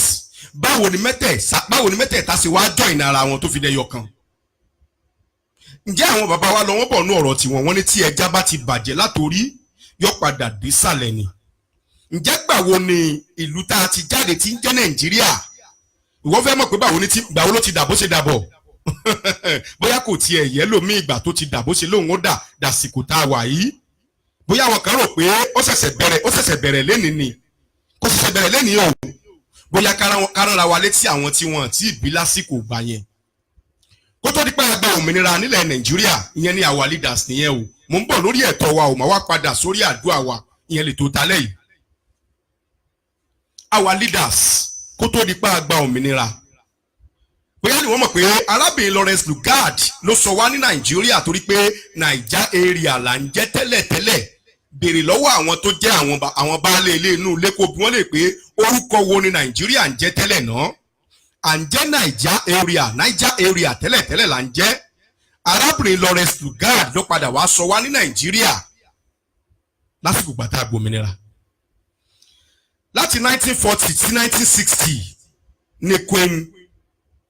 [SPEAKER 2] báwo ni mẹ́tẹ̀ẹ̀ta ṣe wá join ara wọn tó fi dẹyọ kan. ǹjẹ́ àwọn bàbá wa lọ wọ́n bọ̀ ní ọ̀rọ̀ tiwọn wọ́n ní tí ẹja bá ti bàjẹ́ látòrí yóò padà dé sàlẹ̀ ni. ǹjẹ́ gbàwo ni ìlú tá a ti jáde tí ń jẹ́ Nàìjíríà ìwọ fẹ́ mọ̀ pé gbàwo ló ti dà bó ṣe dà bọ̀ bóyá kò tiẹ̀ yẹ lómi ìgbà tó ti dà bó ṣe lóun ó dàsìkò tá a wà yìí. bóyá àwọn kan rò pé ó ṣẹ̀ṣẹ̀ bẹ̀rẹ̀ lẹ́nìí ni kò ṣẹ̀ṣẹ̀ bẹ̀rẹ̀ lẹ́nìí o. bóyá kárànra wa létí àwọn tí wọ́n ti bí lásìkò gbà yẹn. kó tó di pé a gba òmìnira nílẹ̀ Nàìjíríà ìyẹn ni our leaders nìyẹn o. mo ń bọ̀ lórí ẹ̀tọ́ wa o máa wá padà sórí àdúrà wa ìyẹn lè tó talẹ́ yìí. our leaders kó tó di pé a gba òmìnira. bóyá ni wọ́n mọ̀ pé arábìnrin Lawrence Lugard ló sọ wá ní Nàìjíríà torí pé Naija area là ń jẹ́ tẹ́lẹ̀tẹ́lẹ̀. béèrè lọ́wọ́ àwọn tó jẹ́ àwọn baálé ilé inú ilé kó bí wọ́n lè pé orúkọ wo ni Nàìjíríà ń jẹ́ tẹ́lẹ̀ náà. à ń jẹ́ Naija area tẹ́lẹ̀tẹ́lẹ̀ là ń jẹ́. arábìnrin Lawrence Lugard ló padà wá sọ wá ní Nàìjíríà lásìkò gbàtà gbòmìnira. láti 1940 sí 1960 ni Queen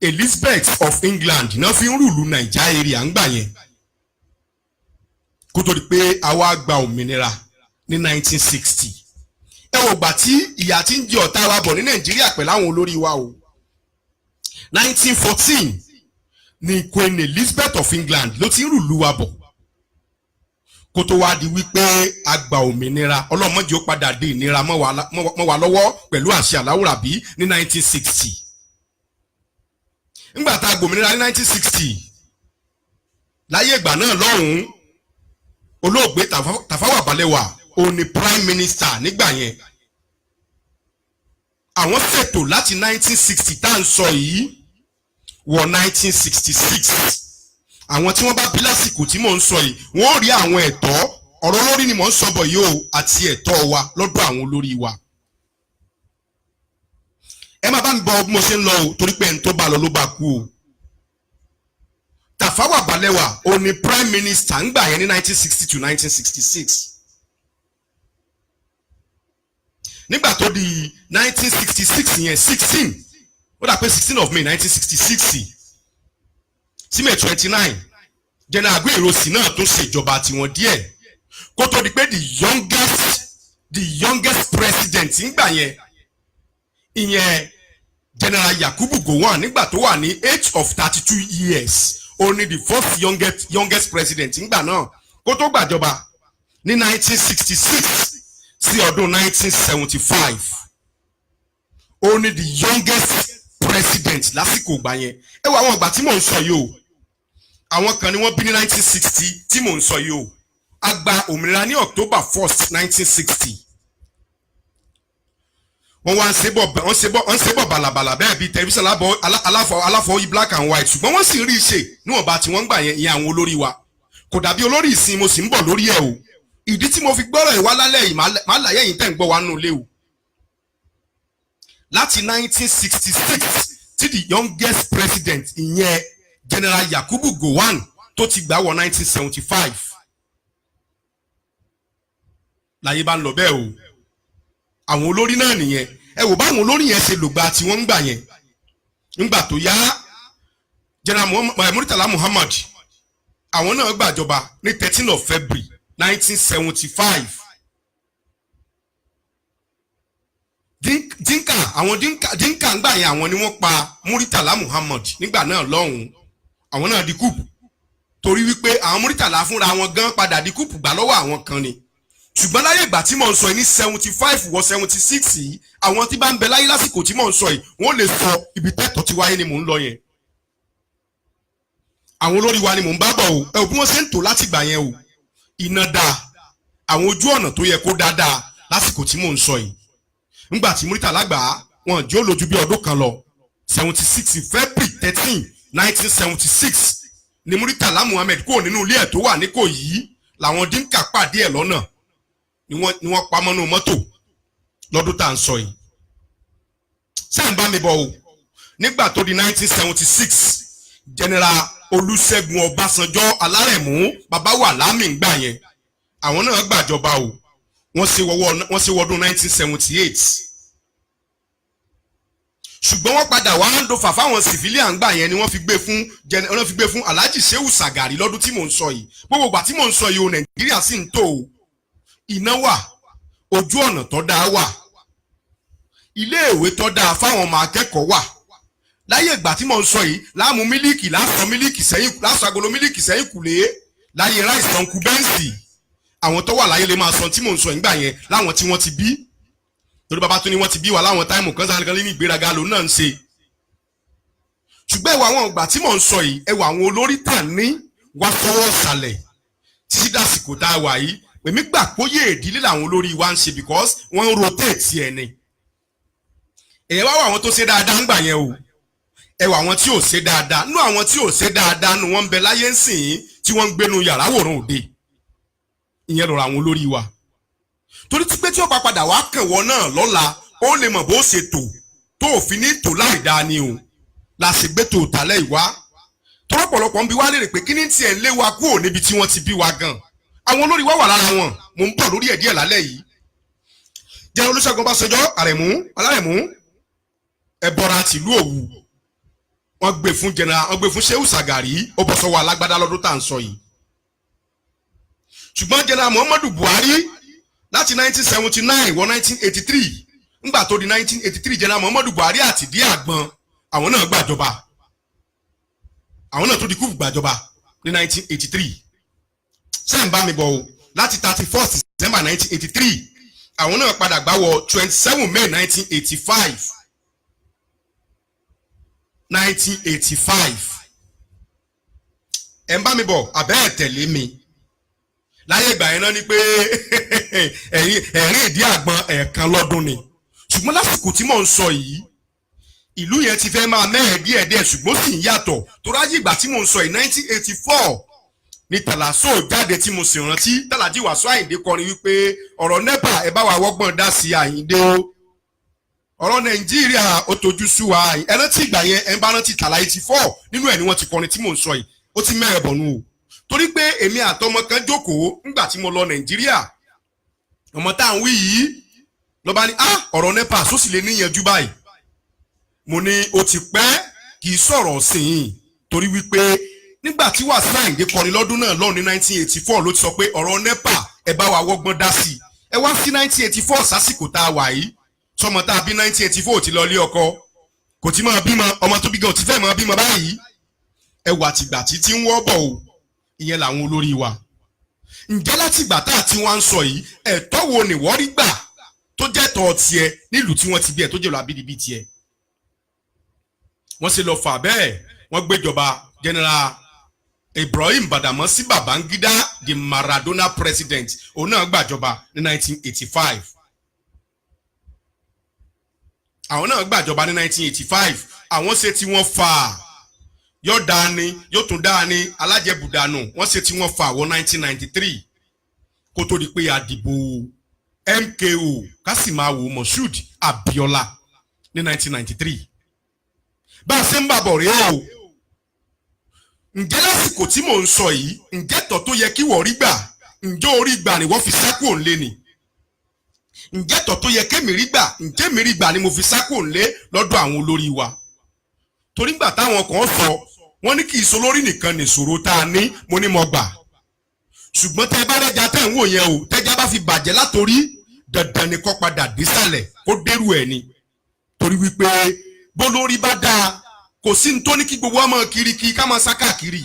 [SPEAKER 2] Elizabeth of England náà fi ń rúlu Naija area ń gbà yẹn kó tó di pé àwa gba òmìnira ní 1960. ẹ wò gbà tí ìyà tí ń jẹ ọ̀tá wa bọ̀ ní Nàìjíríà pẹ̀lú àwọn olórí wa o. 1914 ni Queen Elizabeth of England ló ti ń rúlu wa bọ̀ kó tó wá di wípé a gba òmìnira ọlọ́mọdé ó padà dé ìnira mọ́ wa lọ́wọ́ pẹ̀lú àṣẹ aláwùrábí ní 1960. ńgbà tá a gbòmìnira ní 1960 láyé ìgbà náà lọ́hùn-ún olóògbé Tafawa Balewa òun ni prime minister nígbà yẹn. àwọn ṣètò láti 1960 tá à ń sọ yìí wọ 1966. àwọn tí wọ́n bá bí lásìkò tí mò ń sọ yìí wọ́n rí àwọn ẹ̀tọ́ ọ̀rọ̀ olórí ni mò ń sọ bọ̀ yìí o àti ẹ̀tọ́ wa lọ́dọ̀ àwọn olórí wa. ẹ má bá mi bọ bí mo ṣe ń lọ o torí pé ẹni tó bá lọ ló bá kú o. Tafawa Balewa òun ni prime minister ńgbà yẹn ní 1960 to 1966. nígbà tó di 1966 yẹn 16 ó dà pé 16 of May 1966 sí May 29 General Aguiyi-Ironsi náà tún ṣèjọba tiwọn díẹ̀ kó tó di pé the youngest president ńgbà yẹn ìyẹn General Yakubu Gowon nígbà tó wà ní age of 32 years only the first youngest president ńgbà náà kó tó gbàjọba ní 1966 sí ọdún 1975 only the youngest president lásìkò ìgbà yẹn. ẹ wo àwọn ìgbà tí mò ń sọ yìí o àwọn kan ni wọ́n bí ní 1960 tí mò ń sọ yìí o a gba òmìnira ní October 1st 1960. wọ́n wá ń ṣe bọ̀ bàlàbàlà bẹ́ẹ̀ bíi tẹlifíṣàn aláfọwọ́ black and white ṣùgbọ́n wọ́n sì ń rí i ṣe níwọ̀nba tí wọ́n ń gbà yẹn ìyẹn àwọn olórí wa kò dàbí olórí ìsìn mo sì ń bọ̀ lórí ẹ̀ o. ìdí tí mo fi gbọ́rọ̀ ìwá lálẹ́ yìí máa láyé yìí tẹ̀ ń gbọ́ wa nù lé o. láti 1966 tí the youngest president ìyẹn General Yakubu Gowon tó ti gbà wọ 1975 láyé bá ń lọ bẹ́ẹ̀ o. Àwọn olórí náà nìyẹn. Ẹ wò báwọn olórí yẹn ṣe lògbà tí wọ́n ń gbà yẹn. Nígbà tó yá General Murtala Muhammad àwọn náà gbàjọba ní 13 of February 1975. Dinka ń gbà yẹn àwọn ni wọ́n pa Murtala Muhammad nígbà náà lọ́hùn-ún. Àwọn náà di kúùpù torí wípé àwọn Murtala fúnra wọn gan padà di kúùpù gbà lọ́wọ́ àwọn kan ni. Ṣùgbọ́n láyé ìgbà tí mò ń sọ yìí ní 75 wọ 76 yìí àwọn tí bá ń bẹ láyé lásìkò tí mò ń sọ yìí wọ́n lè sọ ibi tẹ́tọ̀ tí wáyé ni mò ń lọ yẹn. Àwọn olórí wa ni mò ń bá bọ̀ o. Ẹ ò bí wọ́n ṣe ń tò láti gbà yẹn o. Iná dáa àwọn ojú ọ̀nà tó yẹ kó dáadáa lásìkò tí mò ń sọ yìí. Nígbà tí Murtala gbà wọn jẹ́ olójú bí ọdún kan lọ 76 February 13 1976 ni Murtala Muhammed kúrò nínú ilé ẹ̀ tó wà ní Ìkòyí làwọn Dinka pàdé ẹ̀ lọ́nà ni wọ́n pa mọ́nú mọ́tò lọ́dún tá à ń sọ yìí. Ṣé ń bá mi bọ̀ o? Nígbà tó di 1976 General Olúṣẹ́gun Ọbásanjọ́ Alárẹ̀mú bàbá wà láàmì ń gbà yẹn àwọn náà gbàjọba o. Wọ́n ṣe wọdún 1978. Ṣùgbọ́n wọ́n padà wá ń do fàfà àwọn civilian gbà yẹn ni wọ́n fi gbé fún Alhaji Shehu Sagari lọ́dún tí mò ń sọ yìí. Gbogbo ìgbà tí mò ń sọ yìí o Nàìjíríà sì ń tò o. Iná wà, ojú ọ̀nà tó dáa wà, iléèwé tó dáa fáwọn ọmọ akẹ́kọ̀ọ́ wà. Láyé ìgbà tí mò ń sọ yìí láàmú mílíkì lásọ agolo mílíkì sẹ́yìn kùlé láyé ráìsì tó ń kú bẹ́ǹsì. Àwọn tó wà láyé lè máa sọ tí mò ń sọ ìgbà yẹn láwọn tí wọ́n ti bí. Torí bàbá tó ní wọ́n ti bí wa láwọn táìmù kan sáré kan ní ìgbéraga lòun náà ń ṣe. Ṣùgbọ́n ẹwà àwọn ìgbà tí mò ń sọ yìí ẹwà àwọn olórí tà ní wá fọwọ́ sàlẹ̀ títí dàsìkò tá a wà yìí. Èmi gbà póyè ìdílé làwọn olórí wa ń ṣe because wọ́n ń rotate ẹ̀ ni. Èyẹ wá wà àwọn tó ṣe dáadáa ń gbà yẹn o. Ẹwà àwọn tí ò ṣe dáadáa nú àwọn tí ò ṣe dáadáa nú wọ́n ń bẹ láyé ń sìn tí wọ́n ń gbénu yàrá wòran òde. Ìyẹn lọ́rọ̀ àwọn olórí wa. Torí tí pé tí ó bá padà wá kàn wọ́n náà lọ́la ó lè mọ̀ bó ṣe tò tó òfin ní tò láì dáa ni o. La sì gbé tò tálẹ̀ ìwá. Tọ́pọ̀lọpọ̀ ń bi wá lérè pé kí ní tiẹ̀ ń lé wa kúrò níbi tí wọ́n ti bí wa gan. Àwọn olórí wa wà lára wọn mò ń bọ̀ lórí ẹ̀ díẹ̀ lálẹ́ yìí. General Olúṣẹ́gun Ọbásanjọ́ Alárẹ̀mú ẹ̀bọra tìlú Òwu wọ́n gbé fún Shehu Sagari ó bọ́ sọ́wọ́ alágbádá lọ́dún tá à ń sọ yìí. Ṣùgbọ́n General Muhammadu Buhari láti 1979 wọ 1983 ńgbà tó di 1983 General Muhammadu Buhari àti Ìdí Àgbọn àwọn náà gbàjọba àwọn náà tó di kúùbù gbàjọba ní 1983. Ṣé ń bá mi bọ̀ o láti 31st December 1983 àwọn náà padà gbà wọ 27 May 1985. 1985 ẹ̀ ń bá mi bọ̀ àbẹ́ ẹ̀ tẹ̀lé mi. Láyé ìgbà yẹn náà ni pé ẹ̀rín Ìdí Àgbọn ẹ̀ẹ̀kan lọ́dún ni. Ṣùgbọ́n lásìkò tí mò ń sọ yìí ìlú yẹn ti fẹ́ máa mẹ́ẹ̀ díẹ̀díẹ̀ ṣùgbọ́n sì ń yàtọ̀. Tó ráyè ìgbà tí mò ń sọ yìí 1984 ní Tàlàsó jáde tí mo sì rántí Tàlàjí Wàsíù Àyìndé kọrin wípé ọ̀rọ̀ NEPA ẹ bá wa wọ́gbọ́n dá sí Àyìndé o. Ọ̀rọ̀ Nàìjíríà ó tojú sú wa. Ẹ rántí ìgbà yẹn ẹ bá rántí Tàlà 84 nínú ẹ̀ ni wọ́n ti kọrin tí mò ń sọ yìí ó ti mẹ́rẹ̀ bọ̀nú o. Torí pé èmi àtọmọ kan jókòó nígbà tí mo lọ Nàìjíríà ọmọ tá à ń wí yìí ló bá ní ọ̀rọ̀ NEPA sósì lè níyanjú báyìí. Mo ní ó ti pẹ́ kì í sọ̀rọ̀ sìn torí wípé nígbà tí Wàsíù Àyìndé kọrin lọ́dún náà lọ́run ní 1984 ló ti sọ pé ọ̀rọ̀ NEPA ẹ bá wa wọ́gbọ́n dá sí. Ẹ wá sí 1984 sásìkò tá a wà yìí sọmọ tá a bí 1984 ti lọ lé ọkọ kò tí máa bímọ ọmọ tó bí gan ò ti fẹ́ máa bímọ báyìí. Ẹ wà tìgbà tí ń wọ́ bọ̀ o. Ìyẹn làwọn olórí wa. Ǹjẹ́ láti ìgbà tá a ti wá ń sọ yìí ẹ̀tọ́ wo ni wọ́n rí gbà tó jẹ́ tọ́ tiẹ̀ nílùú tí wọ́n ti bí ẹ̀ tó jẹ́ lọ abínibí tiẹ̀. Wọ́n ṣe lọ fà bẹ́ẹ̀ wọ́n gbéjọba General Ibrahim Badamasi Babangida the Maradona president òun náà gbàjọba ní 1985. Àwọn náà gbàjọba ní 1985 àwọn ṣe tí wọ́n fà yóò dáni yóò tún dáni alájẹbùdánù wọ́n ṣe tí wọ́n fà wọ 1993 kó tó di pé àdìbò MKO Kásìmáwò Moshood Abiola ní 1993. Bá a ṣe ń bàbọ̀ rèé o ǹjẹ́ lásìkò tí mò ń sọ yìí ǹjẹ́ tọ́ tó yẹ kí wọ́n rí gbà ǹjẹ́ orí gbà ni wọ́n fi sákò ńlé ni ǹjẹ́ tọ́ tó yẹ kémi rí gbà ǹjẹ́ mi rí gbà ni mo fi sákò ńlé lọ́dọ̀ àwọn olórí wa torí gbà táwọn kan sọ wọ́n ní kì í so lórí nìkan nìṣòro tá a ní mo ní mo gbà ṣùgbọ́n tẹ́ bá rẹ́jà tẹ́ ń wò yẹn o tẹ́já bá fi bàjẹ́ látorí dandan ni kó padà dísàlẹ̀ kó dérú ẹ̀ ni torí wípé bó lórí bá dáa kò sí ní tó ní kí gbogbo ọmọ kiri ká máa sá káàkiri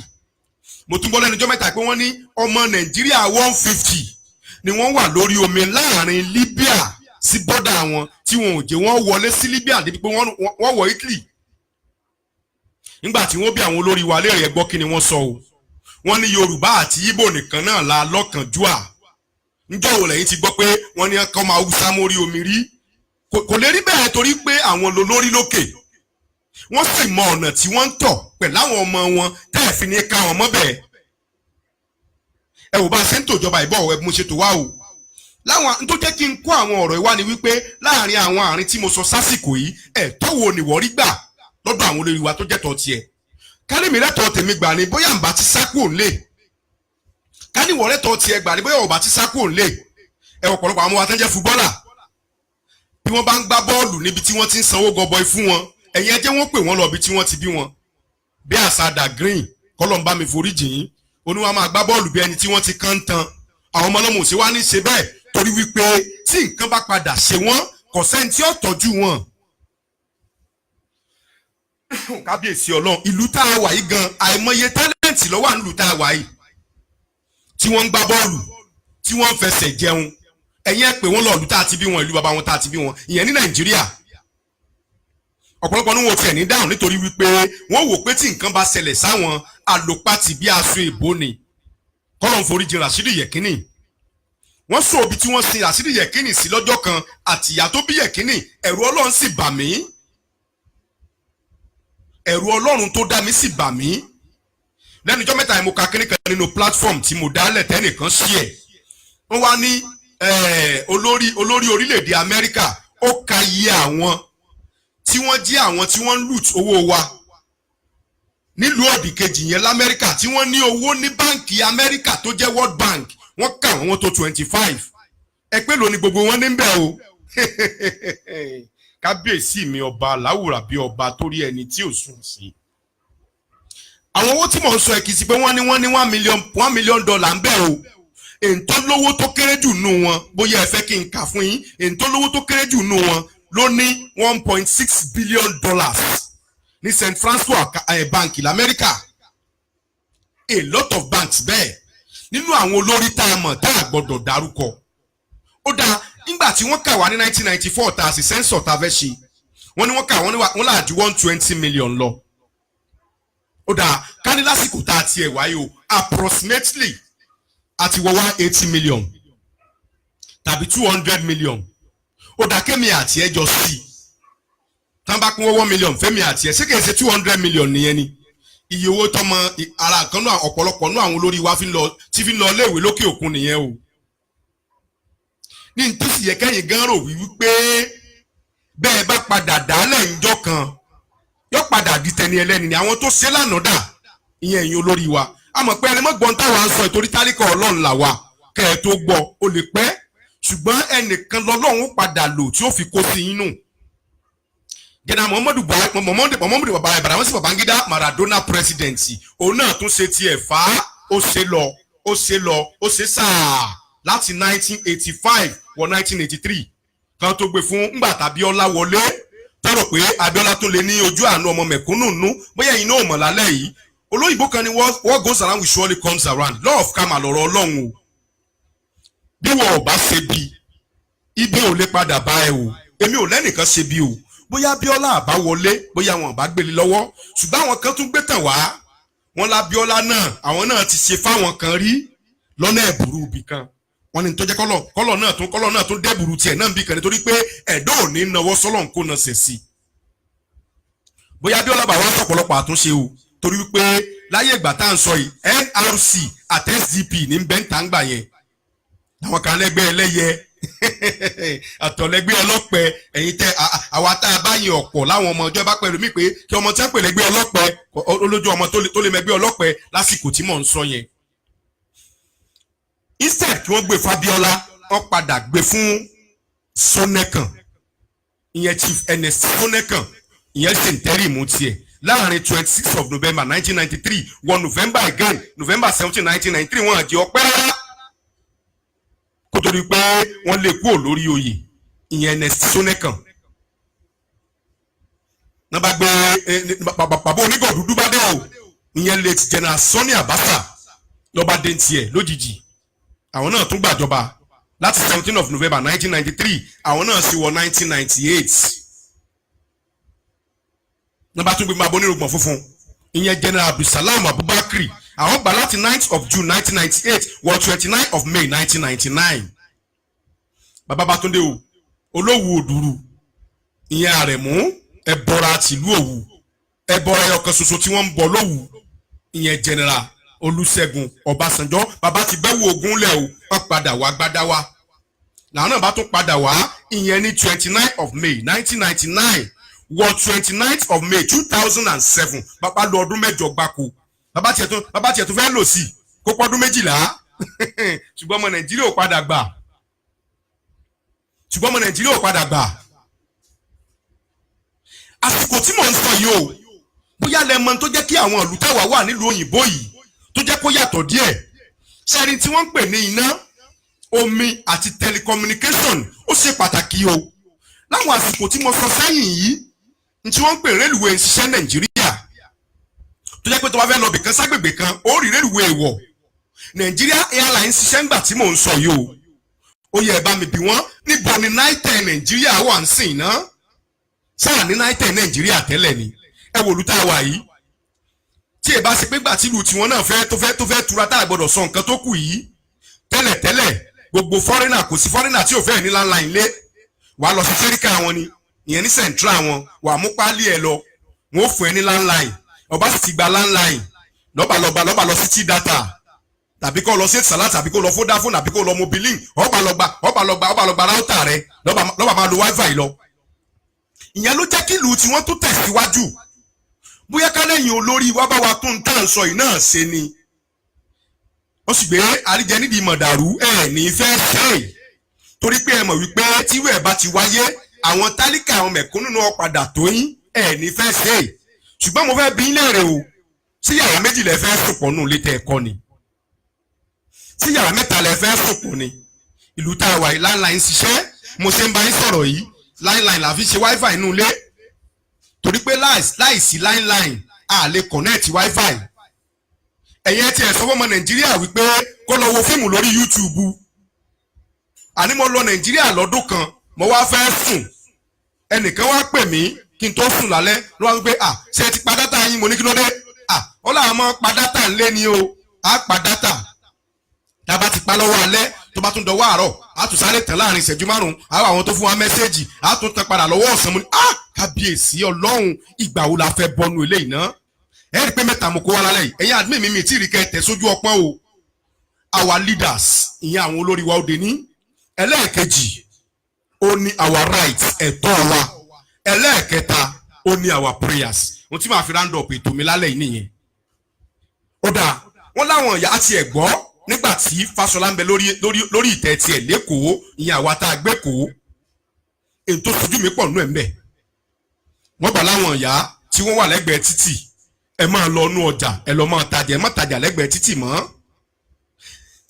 [SPEAKER 2] mo tún gbọ́ lẹ́nu ọjọ́ mẹ́ta pé wọ́n ní ọmọ Nàìjíríà 150 ni wọ́n wà lórí omi láàrin Libya sí bọ́dà wọn tí wọn ò jẹ́ wọ́n wọlé sí Libya débi pé wọ́n wọ Italy nígbà tí wọ́n bí àwọn olórí wa léèrè ẹgbọ́ kí ni wọ́n sọ o wọ́n ní Yorùbá àti Ìgbò nìkan náà la lọ́kànjúà ńjọ́ wo lẹ́yìn ti gbọ́ pé wọ́n ní kọ́ máa Haúsá mórí omi rí kò lè rí bẹ́ẹ̀ torí pé àwọn lolórí lókè wọ́n sì mọ ọ̀nà tí wọ́n ń tọ̀ pẹ̀lú àwọn ọmọ wọn tẹ́ẹ̀ fi ní ká wọn mọ́ bẹ́ẹ̀ ẹ wò bá ṣe ń tòjọba ìbọ̀ ẹ mo ṣe tó wá o láwọn tó jẹ́ kí n kó àwọn ọ̀rọ̀ ìwá ni wípé láàrin àwọn àárín tí mo sọ sásìkò yìí ẹ̀tọ́ wo ni wọ́n rí gbà lọ́dọ̀ àwọn olórí wa tó jẹ́ tọ́ tiẹ̀ kálímì rẹ́tọ̀ tèmi gbà ní bóyá ń bá ti sákò ńlẹ̀ káníwọ̀ rẹ́tọ̀ tiẹ̀ gbà ní bóyá ò bá ti sákò ńlẹ̀ ẹ ọ̀pọ̀lọpọ̀ àwọn wa tán jẹ́ fúbọ́là bí wọ́n bá ń gbá bọ́ọ̀lù níbi tí wọ́n ti ń sanwó gọbọi fún wọn ẹ̀yin ẹ jẹ́ wọ́n pè wọ́n lọ bí tí wọ́n ti bí wọn bí àsàdà green kọ́lọ̀ ń bá mi forí jìn oníwà máa gbá bọ́ọ̀lù bí ẹni tí wọ́n ti kán tán àwọn ọmọ ọlọ́mọ òsè wá ní ṣe bẹ́ẹ̀ torí wípé tí nǹkan bá padà ṣe wọ́n kò sẹ́ni tí ó tọ́jú wọn. kábíyèsí ọlọ́run ìlú tá a wà yìí gan àìmọye tálẹ́ǹtì ló wà nílùú tá a wà yìí tí wọ́n ń gbá bọ́ọ̀lù tí wọ́n ń fẹsẹ̀ jẹun ẹ̀yin ẹ pè wọ́n lọ́ọ̀lù tá a ti bí wọn ìlú bàbá wọn tá a ti bí wọn ìyẹn ní Nàìjíríà ọ̀pọ̀lọpọ̀ ní wọn tiẹ̀ ní dáhùn nítorí wípé wọ́n wò pé tí nǹkan bá ṣẹlẹ̀ sáwọn àlòpàtì bí aṣọ èbó ni kọ́lọ̀ ń foríjì Rashidi Yekini wọ́n sọ òbí tí wọ́n sin Rashidi Yekini sí lọ́jọ́ kan àtìyá tó bí Yekini ẹ̀rù Ọlọ́run sì bà mí ẹ̀rù Ọlọ́run tó dá mi sì bà mí lẹ́nu ọjọ́ mẹ́ta mo ka kíní kan nínú platform tí mo dálẹ̀ tẹ́nìkan sí ẹ̀ wọ́n wá ní olórí orílẹ̀-èdè Amẹ́ríkà ó ka iye àwọn tí wọ́n jí àwọn tí wọ́n ń loot owó wa nílùú òdì kejì yẹn l'Amẹ́ríkà tí wọ́n ní owó ní báǹkì Amẹ́ríkà tó jẹ́ World Bank wọ́n kà wọ́n tó 25 ẹ pé lóní gbogbo wọn níbẹ̀ o kábíyèsí mi ọba láwùrà bí ọba torí ẹni tí ò sùn sí. àwọn owó tí mò ń sọ ẹ kì í sí pé wọ́n ní $1 million ń bẹ̀ o èyí tó lówó tó kéré jù nù wọn bóyá ẹ fẹ́ kí n kà fún yín èyí tó lówó tó kéré jù nù wọn ló ní $1.6 billion ní St. Francois Bank l'Amẹ́ríkà a lot of banks bẹ́ẹ̀ nínú àwọn olórí tá a mọ̀ tá a gbọ́dọ̀ dárúkọ ó dáa nígbà tí wọ́n kà wá ní 1994 tá a sì sẹ́ńsọ̀ tá a fẹ́ ṣe wọ́n ní wọ́n kà wọ́n láàjú $120 million lọ ó dáa ká ní lásìkò tá a tiẹ̀ wáyé o approximately àti wọ $180 million tàbí $200 million ó dá kémi àti ẹjọ́ sí tán bá kún $1 million fẹ́mi àti ẹ ṣé kìí ṣe $200 million nìyẹn ni iye owó tọmọ ara kan náà ọ̀pọ̀lọpọ̀ náà àwọn olórí wa fi ń lọ léèwé lókè òkun nìyẹn o ní ntòsí yẹ kẹ́yìn gan rò wípé bẹ́ẹ̀ bá padà dálẹ̀ ńjọ́ kan yóò padà di tẹni ẹlẹ́ni ni àwọn tó ṣe lánàá dà ìyẹn ẹ̀yin olórí wa àmọ́ pé ẹni mọ́gbọ́n táwa ń sọ ìtorí tálíkà Ọlọ́run là wa kẹ́ ẹ tó gbọ́ ó lè pẹ́ ṣùgbọ́n ẹnìkan lọ́lọ́run padà lò tí ó fi kó sí inú. Jẹ́nà Muhammadu bàbá Ibrahim Babangida Maradona presidency òun náà tún ṣe tiẹ̀ fà á ó ṣe sáà láti 1985 wọ 1983 kan tó gbé fún ngbà t'Abíọ́lá wọlé tọrọ pé Abíọ́lá tó lè ní ojú àánú ọmọ mẹ̀kúnnù nú bóyá ẹ̀yin náà mọ̀ lálẹ́ yìí olóyìnbó kan ni what goes around will surely comes around law of karma lọ̀rọ̀ Ọlọ́run o bí wọn ò bá ṣe bí ibi ò lè padà bá ẹ o èmi ò lẹ́nìkan ṣe bí o bóyá Abíọ́lá àbá wọlé bóyá wọn àbá gbélé lọ́wọ́ ṣùgbọ́n àwọn kan tún gbé tàn wá wọn l'Abíọ́lá náà àwọn náà ti ṣe fáwọn kan rí lọ́nà ẹ̀bùrú ibì kan wọn ni tó jẹ́ kọ́lọ̀ náà tún dẹ́bùrú tiẹ̀ náà bí kan nítorí pé ẹ̀dọ́ ò ní nawọ́ sọ́lọ́n kó náà ṣẹ̀ sí bóyá Abíọ́lá bá wá sọ̀pọ̀lọpọ̀ àtúnṣe o torí wípé láyé ìgbà tá à ń sọ yìí NRC àti SDP ní bẹ́ńtà ń gbà yẹn àwọn kan lẹ́gbẹ́ ẹlẹ́yẹ àtọ̀lẹ́gbẹ́ ọlọ́pẹ ẹ̀yin tẹ́ àwa tá a bá yin ọ̀pọ̀ láwọn ọmọ ọjọ́ bá pẹ̀lú mi pé kí ọmọ tí wọ́n pè lẹ́gbẹ́ ọlọ́pẹ olójú ọmọ tó lè mẹ́gbẹ́ ọlọ́pẹ lásìkò tí mò ń sọ yẹn. Instead kí wọ́n gbé Fabiola wọ́n padà gbé fún Sónẹ́kàn ìyẹn Chief Ernest Sónẹ́kàn ìyẹn sì ń tẹ́rì mú tiẹ̀ láàrin 26 of November 1993 wọ November again November 17 1993 wọ́n àjẹ́ ọpẹ́ rárá kó tó di pé wọ́n lè kúrò lórí oyè ìyẹn Ernest Sónẹ́kàn. náà bá gbé bàbá onígọ̀ dúdú bá dé o ìyẹn late General Sani Abacha lọ́ba dé tiẹ̀ lójijì àwọn náà tún gbàjọba láti 17 of November 1993 àwọn náà sì wọ 1998 náà bá tún gbé bàbá onírùngbọ̀n funfun ìyẹn General Abdulsalam Abubakar àwọn gbà láti 9th of June 1998 wọ 29th of May 1999 bàbá Bátúndé o Olówù Òdùrù ìyẹn Àrẹ̀mú ẹbọra tìlú Òwú ẹbọra ẹyọkan ṣoṣo tí wọ́n ń bọ lówù ìyẹn General Olúṣẹ́gun Ọbásanjọ́ bàbá ti bẹ́wò ogun lẹ̀ o wọ́n padà wá gbádá wa làwọn náà bá tún padà wá ìyẹn ní 29th of May 1999 wọ 29th of May 2007 bàbá lọ ọdún mẹ́jọ gbáko bàbá tiẹ̀ tún fẹ́ lò sí kó pọ́dún 12 ṣùgbọ́n ọmọ Nàìjíríà ò padà gbà àsìkò tí mò ń sọ yìí o bóyá lẹ́mọ tó jẹ́ kí àwọn ìlú táwa wà nílùú òyìnbó yìí tó jẹ́ kó yàtọ̀ díẹ̀ sẹ́rin tí wọ́n ń pè ní iná omi àti telecommunication ó ṣe pàtàkì o láwọn àsìkò tí mo sọ sẹ́yìn yìí ní tí wọ́n ń pè rélùwé ń ṣiṣẹ́ Nàìjíríà tó jẹ́ pé tó bá fẹ́ lọ bìkan ságbègbè kan ó rí rélùwé wọ̀ Nigeria Airlines ṣiṣẹ́ ńgbà tí mò ń sọ yìí o ó yẹ ẹ bá mi bí wọ́n níbo ni náítẹ̀ Nàìjíríà wà ń sìn náà sáà ní náítẹ̀ Nàìjíríà tẹ́lẹ̀ ni ẹ wò lùtà wà yìí tí ẹ bá ṣe pé gbà tí ìlú tiwọn náà tó fẹ́ tura tá a gbọ́dọ̀ sọ nǹkan tó kù yìí tẹ́lẹ̀ gbogbo fọ́rínà kò sí fọ́rínà tí ò fẹ́ ní landline lé wàá lọ sí sẹ́ríkà wọn ni ìyẹn ní central wọn wàá mú páálí ẹ lọ wọn ò fún ẹ ní landline ọba sì ti gba landline lọ́ba lọ sí T-Data tàbí kó lọ sí Etisalat tàbí kó lọ Vodafone tàbí kó lọ Mobilink ọba lọ gba ráútà rẹ lọ́ba máa lo wifi lọ ìyẹn ló jẹ́ kí ìlú tí wọ́n tó tẹ̀síwájú bóyá ká lẹ́yìn olórí wa bá wa tó ń tà ń sọ yìí náà ṣe ni ó sì gbé àríjẹ nídìí mọ̀dàrú ẹ̀ ní fẹ́ ṣe torí pé ẹ mọ̀ wípé tíwẹ̀ ẹ̀ bá ti wáyé àwọn tálíkà àwọn mẹ̀kúnnù náà padà tó yín ẹ̀ ní fẹ́ ṣe ṣùgbọ́n mo fẹ́ bí léèrè o sí yàrá méjì lẹ fẹ́ sùpọ̀ nù létẹ̀ ẹ̀kọ́ ni sí yàrá mẹ́ta lẹ fẹ́ sùpọ̀ ni ìlú tá a wà yìí landline ṣiṣẹ́ mo ṣe ń bá yín sọ̀rọ̀ yìí landline la fi ṣe wifi inú ilé torí pé láìsí landline a lè connect wifi ẹ̀yin tí ẹ̀ sọ fọ́mọ Nàìjíríà wípé kó lọ wo fíìmù lórí YouTube àní mo lọ Nàìjíríà lọ́dún kan mo wá fẹ́ sùn ẹnìkan wá pè mí kí n tó sùn lálẹ́ ló wá wípé ṣe ti pa dátà yín mo ní kí ló dé ó láwọn mọ́ pa dátà ńlé ni o á pa dátà tá a bá ti pa lọ́wọ́ alẹ́ tó bá tún dọwọ́ àárọ̀ á tún sáré tán láàrin ìṣẹ́jú márùn-ún àwọn tó fún wa mẹ́sẹ́ẹ̀jì á tún tán padà lọ́wọ́ ọ̀sán mu ní kábíyèsí Ọlọ́run ìgbà wo la fẹ́ bọ́nu eléyìí náà ẹ rí i pé mẹ́ta mo kó wá lálẹ́ yìí ẹ̀yin admin mi tí ì rí kẹ́ tẹ̀ sójú ọpọ́n o our leaders ìyẹn àwọn olórí wa òde ní ẹlẹ́ẹ̀kejì ó ní our rights ẹ̀tọ́ wa ẹlẹ́ẹ̀kẹta ó ní our prayers ohun tí màá fi round up ètò mi lálẹ́ yìí nìyẹn ó dáa wọ́n láwọn ìyá àti ẹ̀gbọ́ nígbà tí Fáṣọlá ń bẹ lórí ìtẹ́ tiẹ̀ lẹ́kọ̀ọ́ ìyẹn àwa tá a gbé kó èyí tó sojú mi pọ̀ nú ẹ̀ ń bẹ̀ wọ́n gbà láwọn ìyá tí wọ́n wà lẹ́gbẹ̀ẹ́ títì ẹ máa lọ nú ọjà ẹ lọ máa tajà ẹ má tajà lẹ́gbẹ̀ẹ́ títì mọ́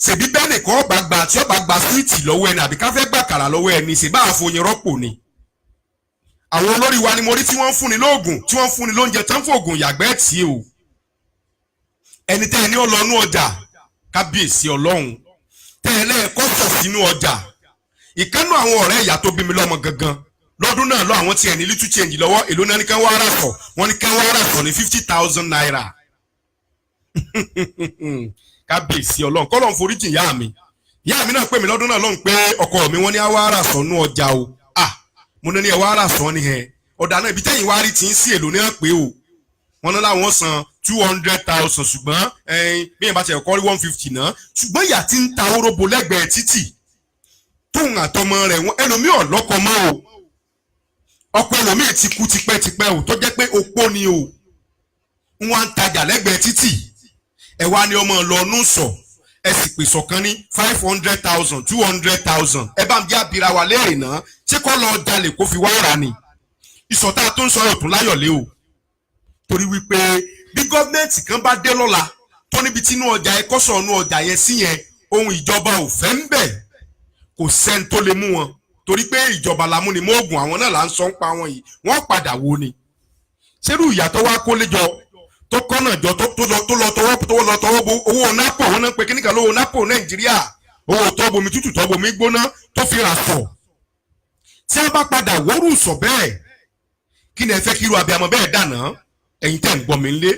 [SPEAKER 2] ṣèbí bẹ́ẹ̀ nìkan ọba gba tí ọba gba síìtì lọ́wọ́ ẹni àbí ká fẹ́ gbà kàrà lọ́wọ́ ẹni ṣèbá àfọyín rọ́pò ni àwọn olórí wa ni mo rí tí wọ́n ń fúnni lóògùn tí wọ́n ń fúnni lóúnjẹ tán fòògùn yàgbẹ́ tí o ẹni tẹ́ ẹ ní ọlọ́nú ọjà kábíyèsí Ọlọ́run tẹ́ ẹ lẹ́ẹ̀kọ́ sọ̀ sínú ọjà ìkánú àwọn ọ̀rẹ́ ìyá tó bí mi lọ́mọ gangan lọ́dún náà lọ àwọn tí ẹ̀ ní little change lọ́wọ́ èló náà ní kán wá rà sọ wọ́n ní kán wá rà sọ ní 50,000 naira kábíyèsí Ọlọ́run kọ́ lọ́n foríjì ìyá mi náà pè mí lọ́dún náà lọ́n pé ọkọ mi wọ́n ní wá rà sọ nú ọjà o mo ní ẹ wá rà sọ ni ẹ ọ̀dà náà ibi tẹ́yìn wá rí tí ń sí èlò ní àpé o wọ́n ní láwọn san 200,000 ṣùgbọ́n bí yẹn bá ti ẹ̀kọ́ rí 150 náà ṣùgbọ́n ìyá tí ń ta oróbo lẹ́gbẹ̀ẹ́ títì tóun àtọmọ rẹ̀ wọn ẹlòmíì ọ̀lọ́kọ mọ́ o ọkọ ẹlòmíì ti kú tipẹ́tipẹ́ o tó jẹ́ pé opó ni o wọ́n ń tajà lẹ́gbẹ̀ẹ́ títì ẹ wá ní ọmọ lọ nù sọ ẹ sì pè sọ̀kan ní 500,000 200,000 ẹ bá ń bí abira wa léèrè náà ṣé kọ́ lọ jalè kó fi wá rà ni ìsọ̀tà tó ń sọ ọ̀tún láyọ̀lé o torí wípé bí gọ́ọ̀mẹ̀ntì kan bá dé lọ́la tó níbi tí inú ọjà ẹ̀kọ́ sọ̀nù ọjà yẹn sí yẹn ohun ìjọba ò fẹ́ ń bẹ̀ kò sẹ́ni tó lè mú wọn torí pé ìjọba làmúnimóògùn àwọn náà là ń sọ ń pa wọn yìí wọ́n padà wo ni ṣerú ìyàtọ̀ wa kó léjọ tó kọ́nà jọ tó lọ tọwọ́ bo owó nápò wọn náà pé kíníkà lówó nápò Nàìjíríà owó tó bomi tútù tó bomi gbóná tó fi rà sọ tí a bá padà wórù sọ bẹ́ẹ̀ kí ni ẹ fẹ́ kí irú abiyamọ bẹ́ẹ̀ dànà ẹ̀yin tẹ́ ń gbọ́ mi lé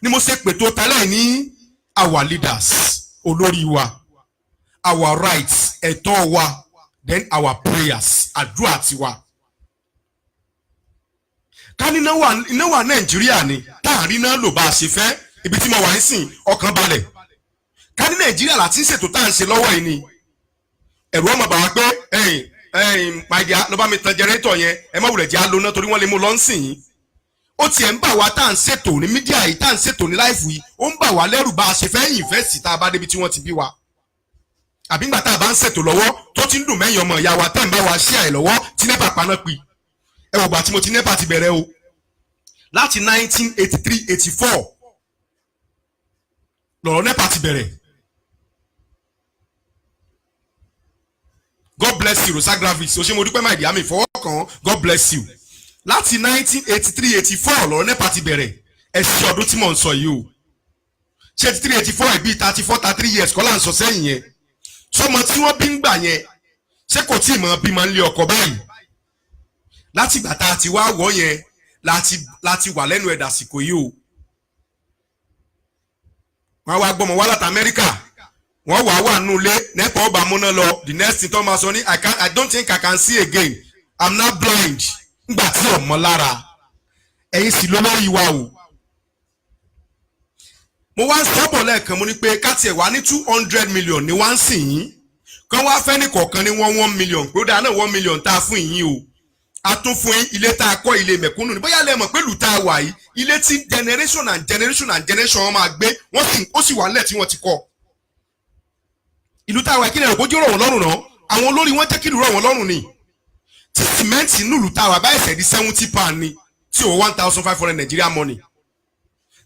[SPEAKER 2] ni mo ṣe pètò tálẹ̀ ní our leaders olórí wa our rights ẹ̀tọ́ wa then our prayers àdúrà tiwa ká ní iná wà Nàìjíríà ni táàrí náà lò bá a ṣe fẹ́ ibi tí mo wà nísìn ọkàn balẹ̀ ká ní Nàìjíríà láti ń ṣètò tá à ń ṣe lọ́wọ́ yìí ni ẹ̀rù ọmọ bàbá pé pàdé ló bá mi tan jẹrẹ́tọ̀ yẹn ẹ má wulẹ̀ jẹ́ àlóná torí wọ́n lè mú lọ́nsìn yìí ó tiẹ̀ ń bà wá tá à ń ṣètò ní mídíà yìí tá à ń ṣètò ní láìfù yìí ó ń bà wá lẹ́rù bá a ṣe fẹ́ yìn fẹ́ sí tá a bá débi tí wọ́n ti bí wa àbí ńgbà tá a bá ń ṣètò lọ́wọ́ tó ti ń dùn mẹ́yìn ọmọ ìyá wa tẹ́ ń bá wa ṣí àì lọ́wọ́ tí nẹ́pà paná pi ẹ wò gbà tí mo ti nẹ́pà ti bẹ̀rẹ̀ o láti 1983-84 lọ̀rọ̀ nẹ́pà ti bẹ̀rẹ̀ God bless you Rosa Graphics o ṣe mo dúpẹ́ máa ìdí àmì ìfọwọ́kàn God bless you láti 1983-84 lọ̀rọ̀ nẹ́pà ti bẹ̀rẹ̀ ẹ̀sìn ọdún tí mò ń sọ yìí o ṣé 83-84 ìbí 34-33 years kọ́ là ń sọ sẹ́yìn yẹn sọmọ tí wọ́n bí ń gbà yẹn ṣé kò tí ì mọ bí máa ń lé ọkọ báyìí láti ìgbà tá a ti wá wọ̀ yẹn láti wà lẹ́nu ẹ̀dà àsìkò yìí o wọ́n wá gbọ́mọ wá láti Amẹ́ríkà wọ́n wà nù lé nẹ́pà ọba múná lọ the next thing tó máa sọ ní I don't think I can see again I'm not blind ngbà tí ọmọ lára ẹ̀yin sì ló lórí wa o mo wá ń sọ́bọ̀ lẹ́ẹ̀kan mo ní pé káti ẹ̀ wá ní 200 million ní wá ń sìn yín kan wá fẹ́ ní kọ̀ọ̀kan ní 1 million pé ó dáa náà 1 million tá a fún yín o a tún fún ilé tá a kọ́ ilé mẹ̀kúnnù ní bóyá lẹ mọ̀ pé lù tá a wà yìí ilé tí generation wọn máa gbé ó sì wà nílẹ̀ tí wọ́n ti kọ́ ìlú tá a wà yìí kí ni ẹ̀rọ bójú rọ̀ wọ́n lọ́rùn náà àwọn olórí wọn jẹ́ kí ìlú rọ̀ wọ́n lọ́rùn ni tí sìmẹ́ǹtì nílùú tá a wà báyìí ṣẹ̀ di 70 pound ni tí ò 1,500 Nigeria money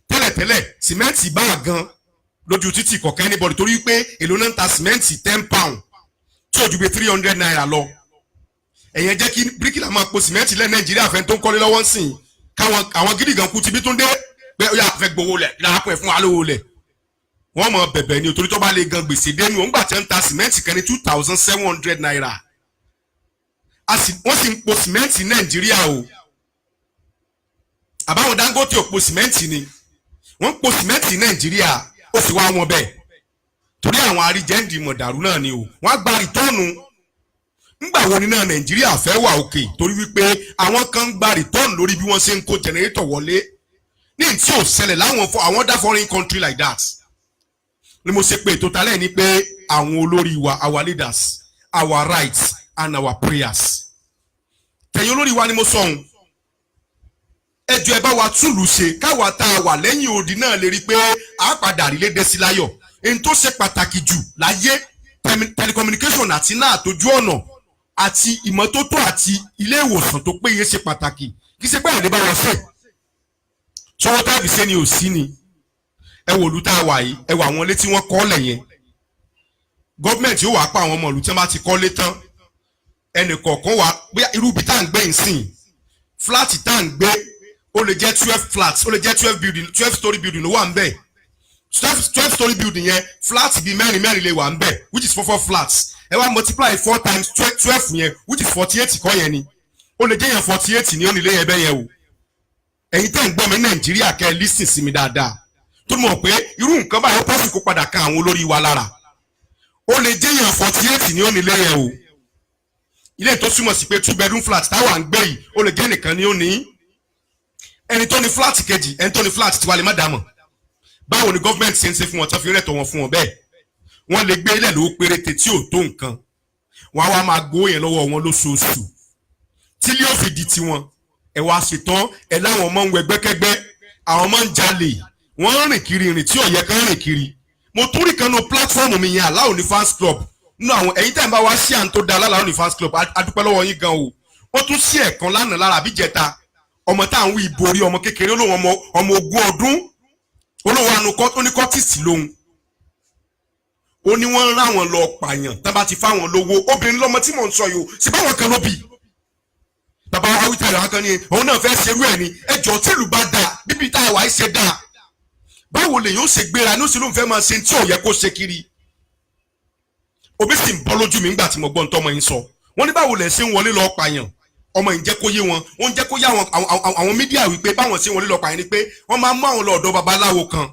[SPEAKER 2] tẹ́lẹ̀tẹ́lẹ̀ sìmẹ́ǹtì báyà gan lójú títì kọ̀ọ̀kan anybody torí pé èlò náà ń ta sìmẹ́ǹtì 10 pound tí ò ju bí 300 naira lọ ẹ̀yẹn jẹ́ kí bíríkìlà máa po sìmẹ́ǹtì lẹ́ Nàìjíríà fẹ́ tó ń kọ́lé lọ́wọ́ sìn káwọn àwọn gidi gan kú ti bí tó ń dé pé ó yà fẹ́ gbowó lẹ̀ láàpọ̀ ẹ̀ fún wa lówó lẹ̀ wọ́n mọ bẹ̀bẹ̀ ni torí tó bá lè gan gbèsè dénú òun gbà tí ń ta sìmẹ́ǹtì kan ní 2,700 naira wọ́n sì ń po sìmẹ́ǹtì Nàìjíríà o àbáwọn Dangote ò po sìmẹ́ǹtì ni wọ́n po sìmẹ́ǹtì Nàìjíríà ó sì wá wọn bẹ́ẹ̀ torí àwọn àríjẹ́ǹdì mọ̀dàrú náà ni o wọ́n á gba rìtọ́ọ̀nù ńgbà wo ni náà Nàìjíríà fẹ́ wà òkè torí wípé àwọn kan ń gba rìtọ́ọ̀nù lórí bí wọ́n ṣe ń kó jẹnẹrétọ̀ wọlé ní tí ò ṣẹlẹ̀ láwọn other foreign country like that ni mo ṣe pé ètò talẹ̀ ni pé àwọn olórí wa our leaders our rights and our prayers tẹ̀yìn olórí wa ni mo sọ ohun ẹjọ́ ẹ bá wa túlù ṣe káwa tá a wà lẹ́yìn odi náà lè rí i pé a padà rí lédè sí láyọ̀ èyí tó ṣe pàtàkì jù láyé telecommunication àti náà àtòjú ọ̀nà àti ìmọ́tótó àti ilé ìwòsàn tó péye ṣe pàtàkì kì í ṣe pé àdé bá wọn fẹ́ sọ́wọ́ tábì ṣe ni ò sí ni ẹ wò lù tá a wà yìí ẹ wà àwọn ilé tí wọ́n kọ́ lẹ̀ yẹn gọ́ọ̀mẹ̀ntì yóò wá pa àwọn ọmọ ìlú tí wọ́n bá ti kọ́lé tán ẹnì kọ̀ọ̀kan wà bóyá irú ibi tá à ń gbé ìsìn fúláàtì tá à ń gbé ó lè jẹ́ 12 flats ó lè jẹ́ 12 story building ló wà ń bẹ̀ 12 story building yẹn flats bíi mẹ́rin lè wà ń bẹ̀ which is 4 flats ẹ wá multiply 4 times 12 yẹn which is 48 kọ́ yẹn ni ó lè jẹ́ yẹn 48 ní onílé yẹn bẹ́ yẹn o ẹ̀yin tẹ́ ń gbọ́ mi Nàìjíríà kẹ́ ẹ lísìn sí mi dáadáa tó mọ̀ pé irú nǹkan báyìí ó pọ́sì kó padà kan àwọn olórí wa lára ó lè jẹ́ yẹn 48 ní onílé yẹn o ilé tó súnmọ́ sí pé 2 bedroom flat táwa ń gbé yìí ó lè jẹ́ nìkan ní ó ní ẹni tó ní flat kejì ẹni tó ní flat tiwa lè má dàmọ̀ báwo ni gọ́ọ̀mẹ̀ntì ṣe ń ṣe fún wọn tó fi rẹ̀tọ̀ wọn fún wọn bẹ́ẹ̀ wọ́n lè gbé ilẹ̀ lówó péréte tí ò tó nǹkan wọ́n á wá máa gbowó yẹn lọ́wọ́ wọn lóṣooṣù tí ilé ó fi di tiwọn. Ẹ wá ṣetán ẹ láwọn ọmọ ń wẹgbẹ́kẹ́gbẹ́, àwọn ọmọ ń jalè, wọ́n ń rìn kiri rìn tí ò yẹ kán rìn kiri. Mo tún rí kan no platform mi yẹn Alao ní fans club nínú àwọn ẹ̀yin tẹ́ ń bá wá sí à ń tó da Alao ní fans club adúpẹ́ lọ́wọ́ yín gan o. Ó tún sí ẹ̀kan lánàá lára àbíjẹta ọmọ tá à ń wí ìborí ọmọ kékeré olóhùn ọmọ 20 ọdún olóhùn ànukọ́ tó ní kọ́tìsì lóhun. Ó ní wọ́n ń ráwọn lọ pààyàn tán bá ti fáwọn lówó. Obìnrin lọmọ tí mò ń sọ yìí o sì báwọn kan ló bì. Bàbá wa wí tẹ̀lé àwọn kan ní òun náà fẹ́ ṣerú ẹ̀ ni ẹjọ́ tí ìlú bá dáa bíbí tá a wà á ṣe dáa. Báwo lè yóò ṣe gbéra ní òsì ló ń fẹ́ máa ṣe tí ò yẹ kó ṣe kiri. Omi sì ń bọ́ lójú mi nígbà tí mo gbọ́ ń tọ́mọ yín sọ. Wọ́n ní báwo lẹ̀ ṣe ń wọlé lọ pààyàn. Ọmọ yìí jẹ́ kó yé wọn. Wọ́n jẹ́ kó yá àwọn mídíà wípé báwọn ṣe ń wọlé lọ pààyàn ni pé wọ́n máa mú àwọn lọ́dọ̀ babaláwo kan.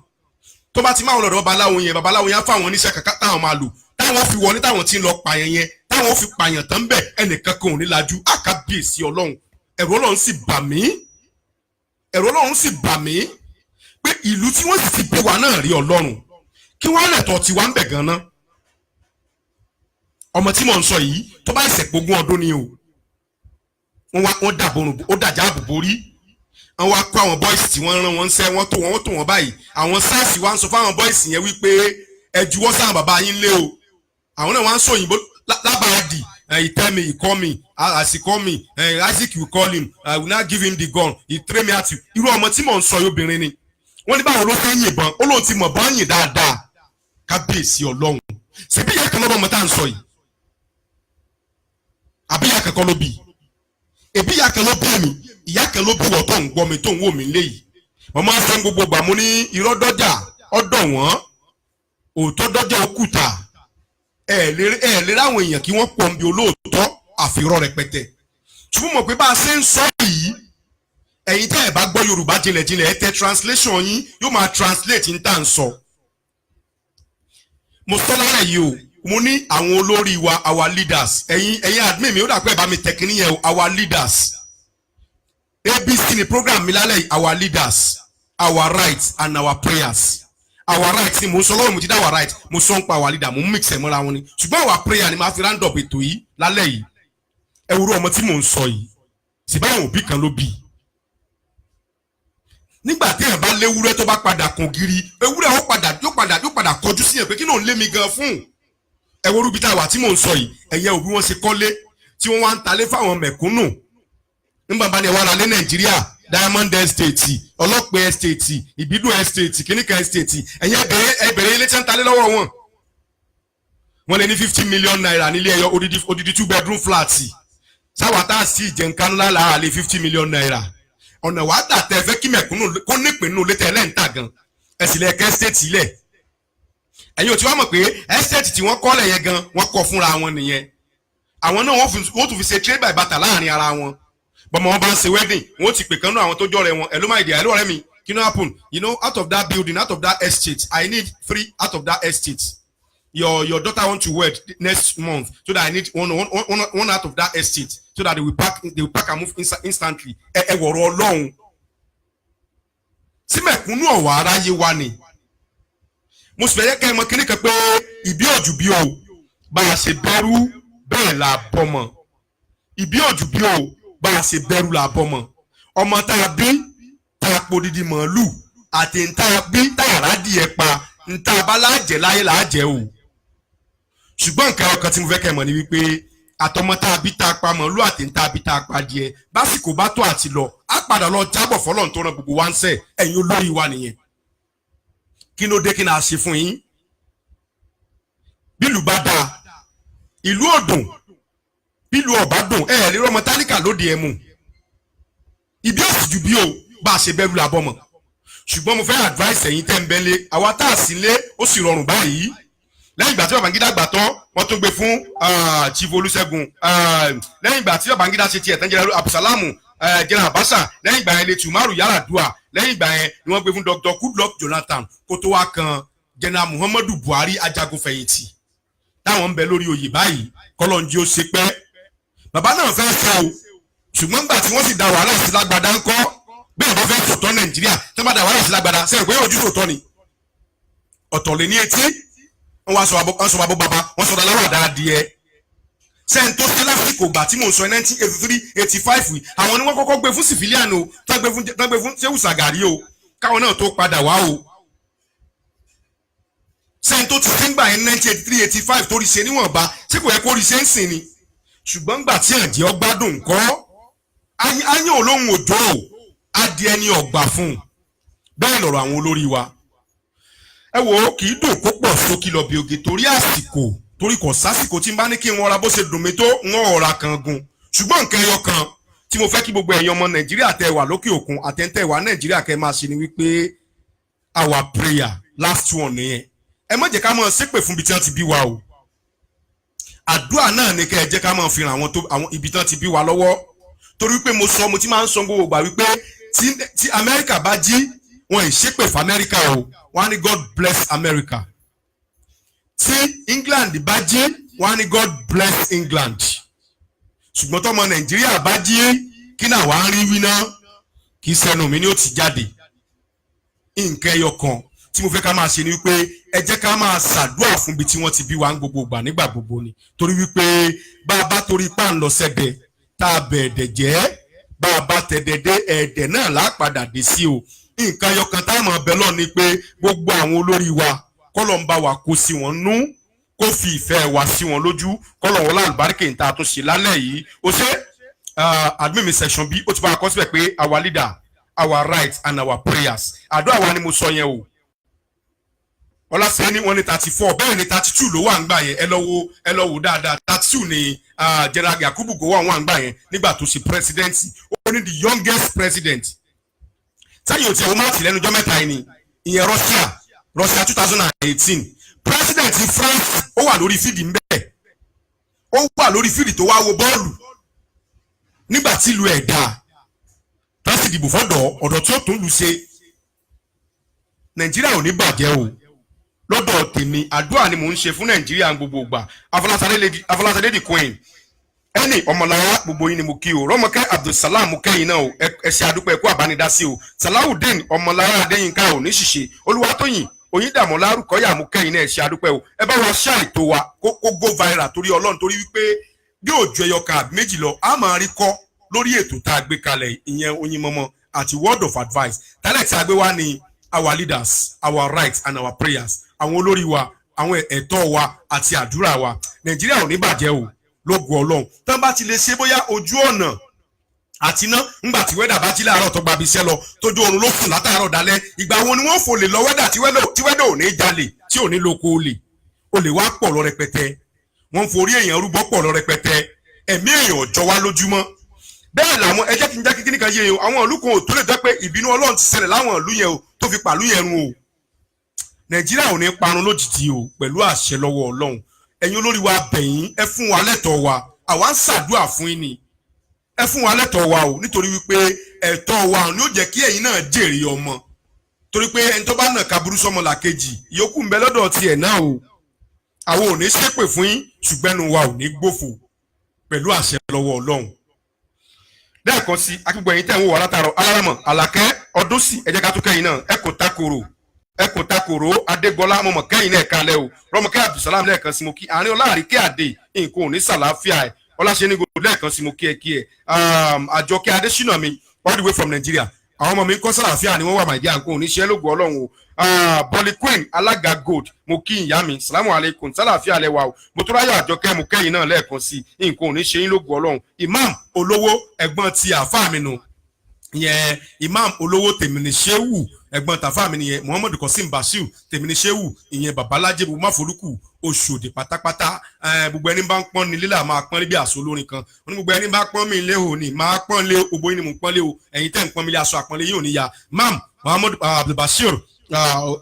[SPEAKER 2] Tó bá ti máa wọn lọ́dọ̀ babaláwo yẹn á fáwọn oníṣẹ́ kankan táwọn máa lò. Táwọn fi wọlé táwọn ti ń lọ pààyàn yẹn. Táwọn fi pààyàn tán bẹ̀ ẹnìkan kan ò ní lajú. Àkábíyèsí Ọlọ́run. Ẹ̀rù Ọlọ́run sì bà mí. Ẹ̀rù Ọlọ́run sì bà mí. Pé ìlú tí wọ́n sì ti bí wa náà rí Ọlọ́run. Kí wọ́n lẹ̀tọ̀ tí wá ń bẹ̀ gan-an. Ọmọ tí mò ń sọ yìí tó bá ṣẹ̀ pógún ọdún ni o. Wọ́n dàbòrùn ó dàjà àbùbò rí. Wọ́n wá kó àwọn boys tí wọ́n rán wọn ṣẹ́ wọ́n tó wọn báyìí. Àwọn SARS wá ń sọ fáwọn boys yẹn wípé ẹ juwọ́ sáwọn bàbá yín lé o. Àwọn náà wá ń sọ òyìnbó lábàádì. He tell me, he call me, as he call me, Isaac will call him, I will not give him the gun, he throw me at you. Irú ọmọ tí mò ń sọ yìí obìnrin ni. Wọ́n ní báwo ló fẹ́ yìnbọn, ó lóun ti mọ̀ bọ́ yìn dáadáa. Kábíyèsí Ọlọ́run. Ṣebí ìyá kan lọ́mọ ọmọ tá à ń sọ yìí. Àbí ìyá kan kọ́ ló bí. Èbí ìyá kan ló bí mi, ìyá kan ló bí wọ́n tó ń gbọ́ mi tó ń wò mí léyìí. Mo máa ń sọ gbogbo ìgbà mo ní irọ́ dọ́jà ọ̀dọ̀ wọ́n, òótọ́ dọ́jà òkúta. Ẹ lè ráwọn èèyàn kí wọ́n pọ̀ ń bí olóòótọ́ àfihàn rẹpẹtẹ. Ṣùgbọ́n mọ̀ pé bá a ṣe ń sọ yìí, ẹ̀yin tẹ́ ẹ̀ bá gbọ́ Yorùbá jinlẹ̀jinlẹ̀ ẹ tẹ translation yín yóò máa translate ní tá à ń sọ. Mo sọ lára yìí o, mo ní àwọn olórí wa our leaders ẹ̀yin admin mi ó dà pé ẹ̀ bá mi tẹ̀kíní yẹn o our leaders. ABC ni program mi lálẹ́ yìí our leaders, our rights and our prayers. Our rights ni mo sọ lọ́wọ́ mo ti dá our right mo sọ ń pa our leader mo ń mix ẹ̀ mọ́ra wọn ni ṣùgbọ́n our prayer ni màá fi round up ètò yìí lálẹ́ yìí. Ẹ wúrọ̀ ọmọ tí mò ń sọ yìí sì báwọn òbí kan ló bí. Nígbà tí ẹ̀ bá léwúrẹ́ tó bá padà kàn gírí ewúrẹ́ yóò padà kọjú sí ẹ̀ pé kí ló ń lé mi gan fún. Ẹ wo rúbi tá a wà tí mò ń sọ yìí ẹ̀yẹ òbí wọn ṣe kọ́lé tí wọ́n wá ń talé fáwọn mẹ̀kúnnù. Nígbà bá ní ẹ wá ra lé Nàìjíríà Diamond Estate, Ọlọ́pẹ́ Estate, Ìbídùn Estate, Kìnìkan Estate, ẹ̀yin ẹbẹ̀rẹ̀ ilé tí wọ́n ń talé lọ́wọ́ wọn. Wọ́n lé ní 50 million naira nílé ẹyọ odidi 2-bedroom flat. Sáwà tá a sì jẹ̀ǹkanú lára àlè 50 million naira. Ọ̀nà wàá dà tẹ́ fẹ́ kí mẹ̀kúnnù kó nípìnnú létẹ̀ ẹlẹ́ǹtà gan. Ẹ̀sìnlẹ̀ ẹ̀kẹ́ estate ilẹ̀. Ẹ̀yin ò tí wọ́n mọ̀ pé estate tí wọ́n kọ́ lẹ̀ yẹn gan wọ́n kọ́ fúnra wọn nìyẹn. Àwọn náà wọ́n tún fi ṣe trade by barter láàrin ara wọn. Bọ́mọ wọn bá ń ṣe wedding wọ́n ti pè kánú àwọn tó jọ rẹ̀ wọn hello my dear hello ọ̀rẹ́ mi kí ló happen out of that building out of that estate I need 3 out of that estate your daughter want to wed next month so that I need one out of that estate so that they will pack and move instantly. Ẹ wọ̀rọ̀ Ọlọ́run sí mẹ̀kúnnù ọ̀wà aráyé wa ni mo sì fẹ́ yẹ kẹ́ ẹ mọ kíní kan pé ìbí òjù bí o bá a ṣe bẹ̀rù bẹ́ẹ̀ la bọ́mọ ìbí òjù bí o bá a ṣe bẹ̀rù la bọ́mọ ọmọ tá a bí tá a po didi màálù àti ń tá a bí tá a rádìẹ pa ń tá a bá láàjẹ láyé láàjẹ o ṣùgbọ́n nǹkan ọkàn tí mo fẹ́ kẹ́ ẹ mọ̀ ni wípé àtọmọ tá a bí tá a pa màálù àti ń tá a bí tá a pa díẹ̀ básìkò bá tó àti lọ á padà lọ jábọ̀ fọlọ́n tó ràn gbogbo wa ń sẹ̀ ẹ̀yin olórí wa nìyẹn kí ló dé kí náà ṣe fún yín bílù bá dáa ìlú òdùn bílù ọ̀bá dùn ẹ̀ lè rọmọ tálíkà lóde ẹ̀mú ìbí òsì ju bí o bá a ṣe bẹ́rù làbọ̀ mọ̀ ṣùgbọ́n mo fẹ́ advice ẹ̀yin tẹ́ ń bẹ́lé àwa tá a sì lé ó sì rọrùn báyìí lẹ́yìn ìgbà tí Babangida gbà tán wọ́n tún gbé fún Chief Olúṣẹ́gun lẹ́yìn ìgbà tí Babangida ṣe tiẹ̀ tán General Abdulsalamu General Abacha lẹ́yìn ìgbà yẹn lè Umaru Yar'Adua lẹ́yìn ìgbà yẹn ni wọ́n gbé fún Dr. Goodluck Jonathan kó tó wá kan General Muhammadu Buhari ajagunfẹ̀yìntì táwọn ń bẹ lórí oyè báyìí kọ́lọ́njí ó ṣe pẹ́ bàbá náà fẹ́ fẹ́ o ṣùgbọ́n gbà tí wọ́n sì da wàhálà sí lágbàdá ńkọ́ bẹ́ẹ̀ bá fẹ́ sòtọ́ Nàìjíríà tí wọ́n bá da wàhálà sí lágbàdá sẹ́yìn pé ojú sòtọ́ ni ọ̀tọ̀ lè ní etí wọ́n wá sọ abọ́ bàbá wọ́n sọ dáláwà dáadìẹ sẹ́ni tó ṣe lásìkò ìgbà tí mò ń sọ 1983 85 àwọn ni wọ́n kọ́kọ́ gbé fún civilian o tán gbé fún Shehu Shagari o káwọn náà tó padà wá o sẹ́ni tó ti ṣe ń gbà yẹn 1983 85 tó rí ṣe níwọ̀nba ṣé kò yẹ kó rí ṣe ń sìn ni ṣùgbọ́n gbà tí àǹjẹ́ ọgbádùn ńkọ́ ayé olóhùn òjò adìẹ ni ọgbà fún bẹ́ẹ̀ lọ̀rọ̀ àwọn olórí wa ẹ wò kì í dùn kó pọ̀ sókè lọ bí oge torí àsìkò torí kò sásìkò tí n bá ní kí n wọra bó ṣe dùn mí tó ń ọ̀ra kan gun ṣùgbọ́n nǹkan ẹyọ kan tí mo fẹ́ kí gbogbo ẹ̀yin ọmọ Nàìjíríà tẹ́ wà lókè òkun àtẹ̀ntẹ̀ wà Nàìjíríà kẹ́ máa ṣe ni wípé our prayer last one nìyẹn ẹ má jẹ́ ká máa ṣépè fún ibi tí wọ́n ti bí wa o àdúrà náà ni kẹ́ ẹ jẹ́ ká máa fi ràn àwọn ibi tí wọ́n ti bí wa lọ́wọ́ torí pé mo ti máa ń sọ gbogbo gbà wípé tí Amẹ́ríkà bá jí wọn ì ṣépè fún Amẹ́ríkà o wọ́n á ní God bless America tí England bá jí wọ́n á ní God bless England ṣùgbọ́n tọ́mọ Nàìjíríà bá jí kí náà wàá rí wí náà kì í sẹ́nu mi ni ó ti jáde nǹkan ẹyọ kan tí mo fẹ́ ká máa ṣe ni wípé ẹ jẹ́ ká máa ṣàdúrà fún ibi tí wọ́n ti bí wa ń gbogbo gbà nígbà gbogbo ni torí wípé bá a bá torí pa ń lọ sẹ́dẹ̀ tá a bẹ̀ ẹ̀dẹ̀ jẹ́ bá a bá tẹ̀dẹ̀ dé ẹ̀dẹ̀ náà lápadà dé sí o nǹkan ẹyọ kan tá a mọ̀ bẹ́ẹ̀ lọ ni pé gbogbo àwọn olórí wa kọ́lọ̀ ń bá wa kó sí wọn nú kó fi ìfẹ́ wa sí wọn lójú kọ́lọ̀ wọn lálùbáríkè ń ta tó ṣe lálẹ́ yìí ó ṣe admin mi section B ó ti bá a kọ́ síbẹ̀ pé our leader our rights and our prayers àdúrà wa ni mo sọ yẹn o ọlásẹ́ ní wọ́n ní 34 bẹ́ẹ̀ ni 32 ló wà ń gbà yẹn ẹ lọ wò dáadáa 32 ni General Yakubu Gowon wà ń gbà yẹn nígbà tó ṣe president ó ní the youngest president sẹ́yìn ò tí ẹ̀wọ̀n máa tì lẹ́nu ọjọ́ mẹ́ta yìí ni ìyẹn Russia 2018 president France ó wà lórí fídì ńbẹ̀ ó wà lórí fídì tó wá wo bọ́ọ̀lù nígbà tí ìlú ẹ̀ dáa tó sì dìbò fọ́dọ̀ ọ̀dọ̀ tí ó tún lù ṣe Nàìjíríà ò ní bàjẹ́ o lọ́dọ̀ tèmi àdúrà ni mò ń ṣe fún Nàìjíríà gbogbo ìgbà Afọláṣadé the Queen ẹni ọmọlára gbogbo yín ni mo kí o Rọ́mọkẹ́ Abdulsalam mo kẹ́yìn náà o ẹ ṣe àdúpẹ́ ẹ̀kú àbánidásí o Salawudeen ọmọlára Adéyínká ò ní ṣìṣe Olúwatóyìn Oyíndàmọ́lá Rúkọ́yà mo kẹ́yìn náà ẹ ṣe àdúpẹ́ o ẹ bá wa ṣáà ètò wa kó go viral torí Ọlọ́run torí wípé bí òjò ẹyọ kan àbí méjì lọ a máa rí kọ́ lórí ètò tá a gbé kalẹ̀ ìyẹn Oyinmomo àti word of advice tálẹ̀ tí a gbé wá ní our leaders our rights and our prayers àwọn olórí wa àwọn ẹ̀tọ́ wa àti àdúrà wa Nàìjíríà ò ní bàjẹ́ o lógo Ọlọ́run tán bá ti lè ṣe bóyá ojú ọ̀nà àti iná ńgbà tí wẹ́dà bá jí láàárọ̀ tó gba ibiṣẹ́ lọ tójú oorun ló sùn látàárọ̀ dalẹ́ ìgbà wo ni wọ́n fò lè lọ wẹ́dà tí wẹ́dà ò ní jalè tí ò ní lóko olè wá pọ̀ lọ rẹpẹtẹ wọ́n forí èèyàn rúbọ pọ̀ lọ rẹpẹtẹ ẹ̀mí èèyàn ọ̀jọ́ wá lójúmọ́ bẹ́ẹ̀ làwọn ẹ jẹ́ kí n jẹ́ kíkí nìkan yé o àwọn ìlú kan ò tó lè jẹ́ pé ìbínú Ọlọ́run ti ṣẹlẹ̀ láwọn ìlú yẹn o tó fi pàlú yẹn run o Nàìjíríà ò ní parun lójijì o pẹ̀lú àṣẹ lọ́wọ́ Ọlọ́run ẹ̀yin olórí wa bẹ̀yìn ẹ fún wa lẹ́tọ̀ọ́ wa àwa ń ṣàdúrà fún yín ni ẹ fún wa lẹ́tọ̀ọ́ wa o nítorí wípé ẹ̀tọ́ wa ni ó jẹ́ kí ẹ̀yin náà jèrè ọmọ torí pé ẹni tó bá nà kaburú sọmọ làkejì ìyókù ń bẹ lọ́dọ̀ tiẹ̀ náà o àwọn ò ní ṣépè fún yín ṣùgbọ́n ẹnu wa ò ní gbófò pẹ̀lú àṣẹ lọ́wọ́ Ọlọ́run lẹ́ẹ̀kan sí akígbọ̀ ẹ̀yin tẹ̀ ń wò wá látàrọ̀ aláràmọ̀ àlàkẹ́ ọdún sí ẹ jẹ́ ká tún kẹ́yìn náà ẹ kò takòrò Adégbọlá mọ̀mọ́ kẹ́yìn náà kalẹ̀ o Rọ́mọkẹ́ Abdulsalam lẹ́ẹ̀kan sí mo kí àárín ọláàrí kí àdé nǹkan ò ní sàlàáfíà ẹ̀ Ọláṣẹ́nigo lẹ́ẹ̀kan sí mo kí ẹ Àjọkẹ́ Adésínà mi all the way from Nigeria àwọn ọmọ mi ń kọ́ sàlàáfíà ni wọ́n wà màìdí àǹkó ní ṣẹ́ lógo Ọlọ́run o Bọ́lí Queen alága gold mo kí ìyá mi salamu aleykum sàlàáfíà lẹ́wà o mo tó ráyọ̀ Àjọkẹ́ mo kẹ́yìn náà lẹ́ẹ̀kan sí nǹkan ò ní ṣe yín lógo Ọlọ́run Imam olówó ẹ̀gbọ́n ti àfáà mi nù ìyẹn Imam olówó tèmínì Shehu ẹ̀gbọ́n tàfáà mi nìyẹn Muhammadu Kosim Basiu tèmínì Shehu ìyẹn babalájẹ bó má forúkù Òṣòdì pátápátá gbogbo ẹni bá ń pọ́n ní lílà máa pọ́n bí àṣọ olórin kan wọn ní gbogbo ẹni bá pọ́n mi lé òní máa pọ́n lé gbogbo yín ni mo pọ́n lé o ẹ̀yin tẹ́ ń pọ́n mi lé aṣọ àpọ́nlé yìí ò ní ya Imam Muhammadu Abdulbasir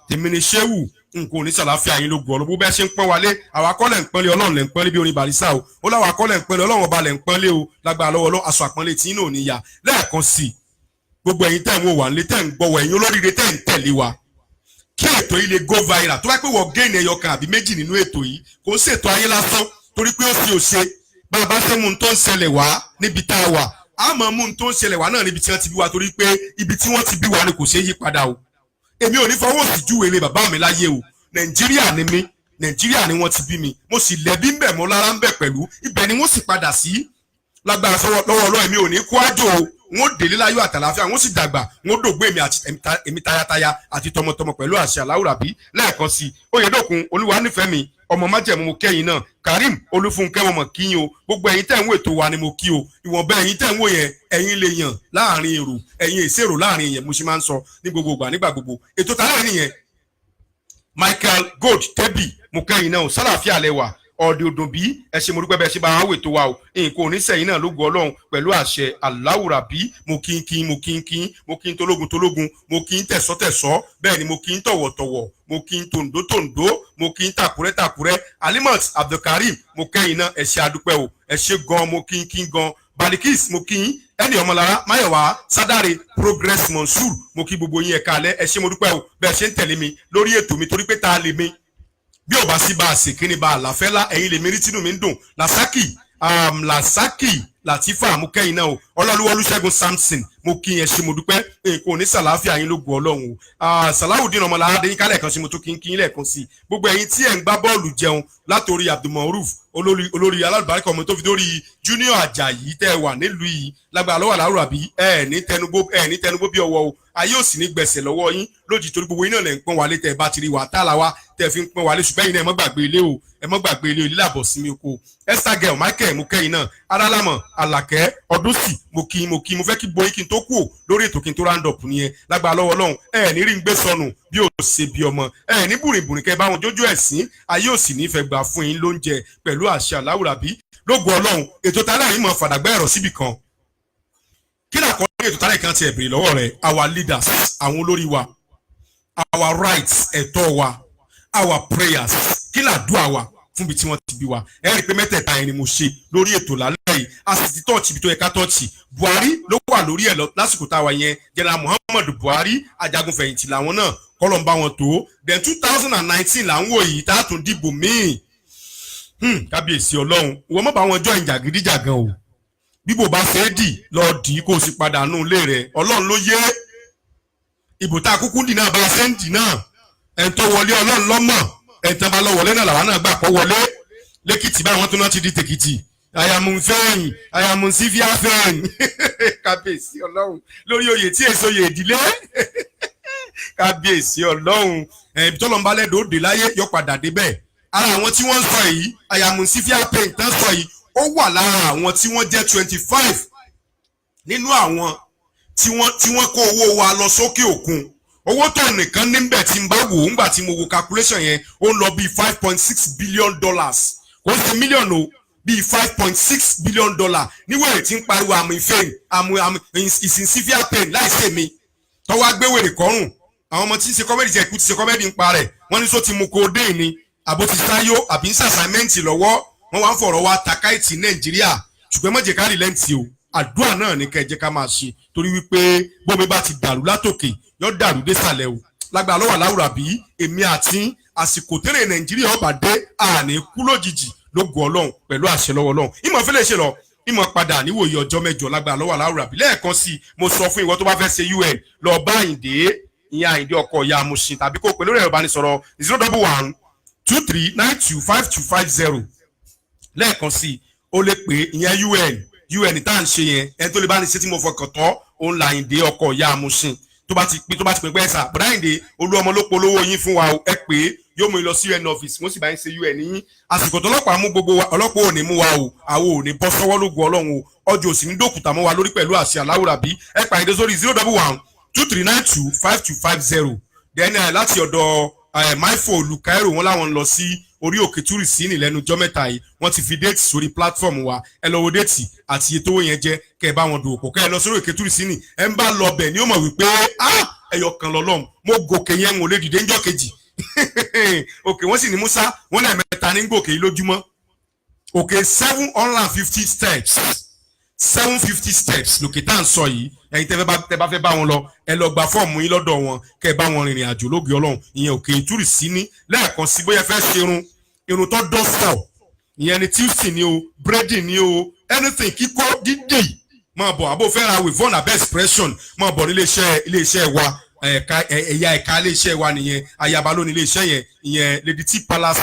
[SPEAKER 2] tèmínì Shehu nǹkan ò ní sàlàáfíà yín ló gbọ́ ló bẹ́ẹ̀ ṣe ń pọ́n wálé àwa kọ́ lẹ̀ ń pọ́nlé Ọlọ́run lẹ̀ ń pọ́nlé bí orin Barisa o ó láwa kọ́ lẹ̀ ń pọ́nlé Ọlọ́run ọba lẹ̀ ń pọ́nlé o lágbára lọ́wọ́ Ọlọ́run aṣọ àpọ́nlé tí yín náà ò ní ya lẹ́ẹ̀kan sí i gbogbo ẹ̀yin tẹ́ ń wò wá nílé tẹ́ ń gbọ́wọ́ ẹ̀yin olóríire tẹ́ ń tẹ̀lé wa kí ètò yìí lè go viral tó bá pé wọ́n gain ẹyọ kan àbí méjì nínú ètò yìí kò ń ṣètò ayé lásán torí pé ó fi òṣè bàbá fẹ́ mú un tó ń ṣẹlẹ̀ wá níbi tá a wà á mọ̀ mú un tó ń ṣẹlẹ̀ wá náà níbi tí wọ́n ti bí wa torí pé ibi tí wọ́n ti bí wa ni kò ṣeé yí padà o èmi ò ní fọwọ́ sí júwe ilé bàbá mi láyé o Nàìjíríà ni mí Nàìjíríà ni wọ́n ti bí mi mo sì lẹ́bí ń bẹ̀ mọ́ lára ń bẹ̀ pẹ̀lú ibẹ̀ ni wọ́n sì padà sí lágbára lọ́wọ́ Ọlọ́run mi ò ní kú àjò wọn délé láyọ̀ àtàlàáfíà wọn sì dàgbà wọn dògbé èmi tayátayá àti tọmọtọmọ pẹ̀lú àṣẹ Aláwùrábí lẹ́ẹ̀kan sí Oyèdòkun Olúwanífẹ̀mí ọmọ májẹ̀mú mo kẹ́yìn náà Karim Olúfúnkẹ́ mo mọ̀ kíyìn o gbogbo ẹ̀yin tẹ́ ń wò ètò wa ni mo kí o ìwọ̀nba ẹ̀yin tẹ́ ń wò yẹn ẹ̀yin lè yàn láàrin èrò ẹ̀yin èsèrò láàrin èèyàn mo ṣe máa ń sọ ní gbogbo ìgbà nígbà gbogbo ètò tààrà nìyẹn Michael Gold Tẹ́bì mo kẹ́yìn náà sálàáfíà lẹ́wà ọ̀dẹ̀ òdùn bí ẹ ṣe mo dúpẹ́ bẹ́ẹ̀ ṣe bá wà wètò wa o nǹkan oníṣẹ́yìn náà ló gbọ́ Ọlọ́run pẹ̀lú àṣẹ Aláwùrábí mo kí n tológun mo kí n tẹ̀sọ́tẹ̀sọ́ bẹ́ẹ̀ ni mo kí n tọ̀wọ̀tọ̀wọ̀ mo kí n tòǹdótòǹdó mo kí n tàkúrẹ́ Alimat Abdulkarim mo kẹ́yìn náà ẹ ṣé adúpẹ́ o ẹ ṣé gan mo kí n gan Balikis mo kí n ẹni ọmọlára Máyọ̀wá Sádàrè Progress Monsur mo kí gbogbo yín ẹ káalẹ́ ẹ ṣé mo dúpẹ́ o bẹ́ẹ̀ ṣe ń tẹ̀lé mi lórí ètò mi torí pé tá a lè mi bí ò bá sí bá a sì kí ni bá a làfẹ́lá ẹ̀yin lè mérí tínú mi ń dùn Lasaki Latifa mo kẹ́yìn náà o Ọlọ́lúwọlúṣẹ́gun Samson mo kí yẹn ṣe mo dúpẹ́ nǹkan òní sàláfíà yín ló gbọ́ Ọlọ́run o Salawudeen ọmọlára adéyín kálẹ̀ kan sí mo tún kí n lẹ́ẹ̀kan sí gbogbo ẹ̀yin tí ẹ̀ ń gbá bọ́ọ̀lù jẹun látòrí Abdulmaruf olórí alálùbáríkà ọmọ tó fi dórí Junior Ajayi tẹ́ ẹ wà nílùú yìí lágbára lọ́wọ́ Aláwùrábí ẹ̀ ní tẹnugbó bí ọwọ́ o ayé ò sì ní gbẹ̀sẹ̀ lọ́wọ́ yín lójijì torí gbogbo yín náà lẹ̀ ń pọ́n wálé tẹ́ ẹ bá ti rí wà tá làwa tẹ́ ẹ fi ń pọ́n wálé ṣùgbọ́n yín náà ẹ má gbàgbé ilé o ẹ má gbàgbé ilé lílàbọ̀ sí mi oko Esther Girl Michael mo kẹ́yìn náà Arálámọ̀ Àlàkẹ́ Ọdúnsì mo fẹ́ kí boyin kí n tó kú ò lórí ètò kí n tó round up nìyẹn lágbára lọ́wọ́ Ọlọ́run ẹ ní rí ń gbé sọnù bí ò ṣe bí ọmọ ẹ ní bùrìbùrì kẹ bá wọn jójó ẹ̀sìn ayé ò sì ní fẹ́ gbà fún yín lóúnjẹ pẹ̀lú àṣẹ Aláwùrábí lógo Ọlọ́run ètò tálẹ̀ yìí mọ̀ fàdàgbà ẹ̀rọ síbì kan kí ni àkọ́lé ètò tálẹ̀ kan ti ẹ̀ bèrè lọ́wọ́ rẹ̀ our leaders àwọn olórí wa our rights ẹ̀tọ́ wa our prayers kí làdúrà wa fún bí tí wọ́n ti bí wa ẹ rí i pé mẹ́tẹ̀ẹ̀ta yẹn ni mo ṣe lórí ètò lálẹ́ yìí a sì ti tọ́ọ̀tì ibi tó yẹ ká tọ́ọ̀tì Buhari ló wà lórí ẹ̀ lásìkò táwa yẹn General Muhammadu Buhari ajagunfẹ̀yìntì làwọn náà kọ́lọ̀ ń bá wọn tó then 2019 là ń wò yìí tá a tún dìbò míì kábíyèsí Ọlọ́run wọ́n mọ̀ bá wọn jọ ìjàgídíjàgan o bíbò bá fẹ́ dì lọ dì í kó o sì padà nù ilé rẹ̀ Ọlọ́run ló yé ìbò tá a kúkú dì náà bá a fẹ́ ń dì náà ẹ̀ tó wọlé Ọlọ́run lọ́mọ̀ ẹ̀ntàn bá lọ wọlé náà làwọn náà gbà kọ́ wọlé lẹ́kìtì báwọn tó náà ti di tèkìtì àyàmù fẹ́yìn àyàmù sífíà fẹ́yìn kábíyèsí Ọlọ́run lórí oyè tí èso oyè ìdílé kábíyèsí Ọlọ́run ibi tó lọ́n bá lẹ́dọ̀ òde láyé yọ padà débẹ̀ ara àwọn tí wọ́n ń sọ yìí àyàmù sífíà fẹ́yìn tán sọ yìí ó wà lára àwọn tí wọ́n jẹ́ 25 nínú àwọn tí wọ́n kó owó wa lọ sókè òkun owó tó nìkan níbẹ̀ tí n bá wò ńgbà tí mo wo calculation yẹn ó ń lọ bí $5.6 billion kò sí mílíọ̀nù bí $5.6 billion níwèrè tí ń pariwo àmì ìfẹ́ àmì ìsinsífíà pain láìsí mi tọ́wọ́ agbéwèrè kọ́rùn àwọn ọmọ tí ń ṣe kọ́mẹ́dì jẹ́ ikú ti ṣe kọ́mẹ́dì ń pa rẹ̀ wọ́n ní sọ ti mú codeine ni àbó ti sáyó àbí ń ṣàṣàmẹ́ǹtì lọ́wọ́ wọ́n wá ń fọ̀rọ̀ wa takáìtì Nàìjíríà ṣùgbọ́n mọ̀jẹ̀ ká rí lẹ́ǹtì o àdúrà náà ní kẹ́ ẹ jẹ́ ká máa ṣe torí wípé bómi bá ti dàrú látòkè yóò dàrú désàlẹ̀ o lágbára lọ́wọ́ Aláwùrábí èmi àti àsìkò tẹ́lẹ̀ Nàìjíríà ọba dé àní kú lójijì lógo Ọlọ́run pẹ̀lú àṣẹ lọ́wọ́ Ọlọ́run ìmọ̀ fẹ́lẹ̀ ṣe lọ ìmọ̀ padà níwòye ọjọ́ mẹ́jọ lágbára lọ́wọ́ Aláwùrábí lẹ́ẹ̀kan sí mo sọ fún ìwọ tó bá fẹ́ ṣe UN lọ bá Àyìndé ìyẹn Àyìndé ọkọ ìyá Amúṣin tàbí kó pẹ̀lú ẹ̀rọ ìbánisọ̀rọ̀ 01123925250 lẹ́ẹ̀kan sí ó lè pè ìyẹn UN tá à ń ṣe yẹn ẹni tó lè bá ní ṣe tí mo fọkàn tán òun là Àyìndé ọkọ ìyá Amúṣin tó bá ti pè pẹ́ sà bọ̀dá Àyìndé olú ọmọ ló polówó yín fún wa ẹ pé yóò mú lọ sí UN office wọ́n sì bá ń ṣe UN yín àsìkò tó ọlọ́pàá mú gbogbo wa ọlọ́pàá ò ní mú wa o àwọn ò ní bọ́ sọ́wọ́ lógun Ọlọ́run o ọjọ́ òsì ní dókùtà mọ́ wa lórí pẹ̀lú àṣẹ Aláwùrábí ẹ pa Àyìndé sórí 01123925250 then láti ọ̀dọ̀ Maifo Lukairo wọn láwọn ń lọ sí orí òkè túrìsìnì lẹ́nu ọjọ́ mẹ́ta yìí wọ́n ti fi déètì sórí platform wa ẹ lọ wo déètì àti iye tówó yẹn jẹ́ kẹ́ ẹ bá wọn dòwò pọ̀ kẹ́ ẹ lọ sórí òkè túrìsìnì ẹ ń bá lọ bẹ̀ ni ó mọ̀ wípé ẹyọ kan lọ́lọ́run mo gòkè yẹn ń wò lé dìde ńjọ́ kejì òkè wọ́n sì ní Musa wọ́n náà mẹ́ta ní gòkè yìí lójúmọ́ òkè 750 steps 750 steps lòkè tá à ń sọ yìí ẹ̀yin tẹ́ bá fẹ́ bá wọn lọ ẹ lọ gba fọ́ọ̀mù yín lọ́dọ̀ wọn kẹ́ ẹ bá wọn rìnrìn àjò lóge Ọlọ́run ìyẹn òkè túrìsìnì lẹ́ẹ̀kan sí bóyá fẹ́ ṣe irun tó dọ́sọ̀ ìyẹn ni tuesday ni o breading ni o anything kíkọ́ dídì máa bọ̀ àbò fẹ́ ra wivon abẹ́ expression máa bọ̀ nílé iṣẹ́ wa ẹ̀ka iléeṣẹ́ wa nìyẹn ayaba ló ní iléeṣẹ́ yẹn ìyẹn Lady T Palace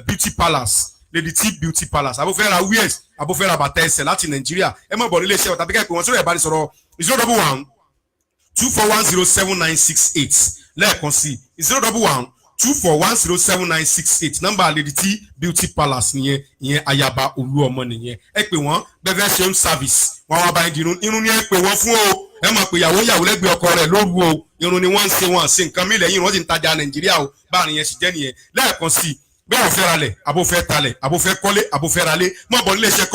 [SPEAKER 2] Beauty Palace Lady T Beauty Palace abo fẹ́ ra wears abo fẹ́ ra bàtà ẹsẹ̀ láti Nàìjíríà ẹ má bọ̀ nílé iṣẹ́ tàbí kẹ́ pé wọ́n sọ̀rọ̀ ìbánisọ̀rọ̀ 011-241-07968 lẹ́ẹ̀kan sí 011-241-07968 nọ́mbà Lady T Beauty Palace nìyẹn ìyẹn ayaba Olúọmọ nìyẹn ẹ pè wọ́n bẹ́ẹ̀ ṣe service wọ́n wá bá yín dirun irun ni ẹ pè wọ́n fún o ẹ mọ̀ pé ìyàwó lẹ́gbẹ̀ẹ́ ọkọ rẹ̀ lóru o irun ni wọ́n ń ṣe nǹkan mílẹ̀ yìí wọ́n ti ń tajà Nàìjíríà o báàrin yẹn sì jẹ́ nìyẹn lẹ́ẹ̀kan sí bẹ́ẹ̀ ò fẹ́ ralẹ̀ àbò fẹ́ talẹ̀ àbò fẹ́ kọ́lé àbò fẹ́ ralé mọ̀ bọ̀ nílé iṣẹ́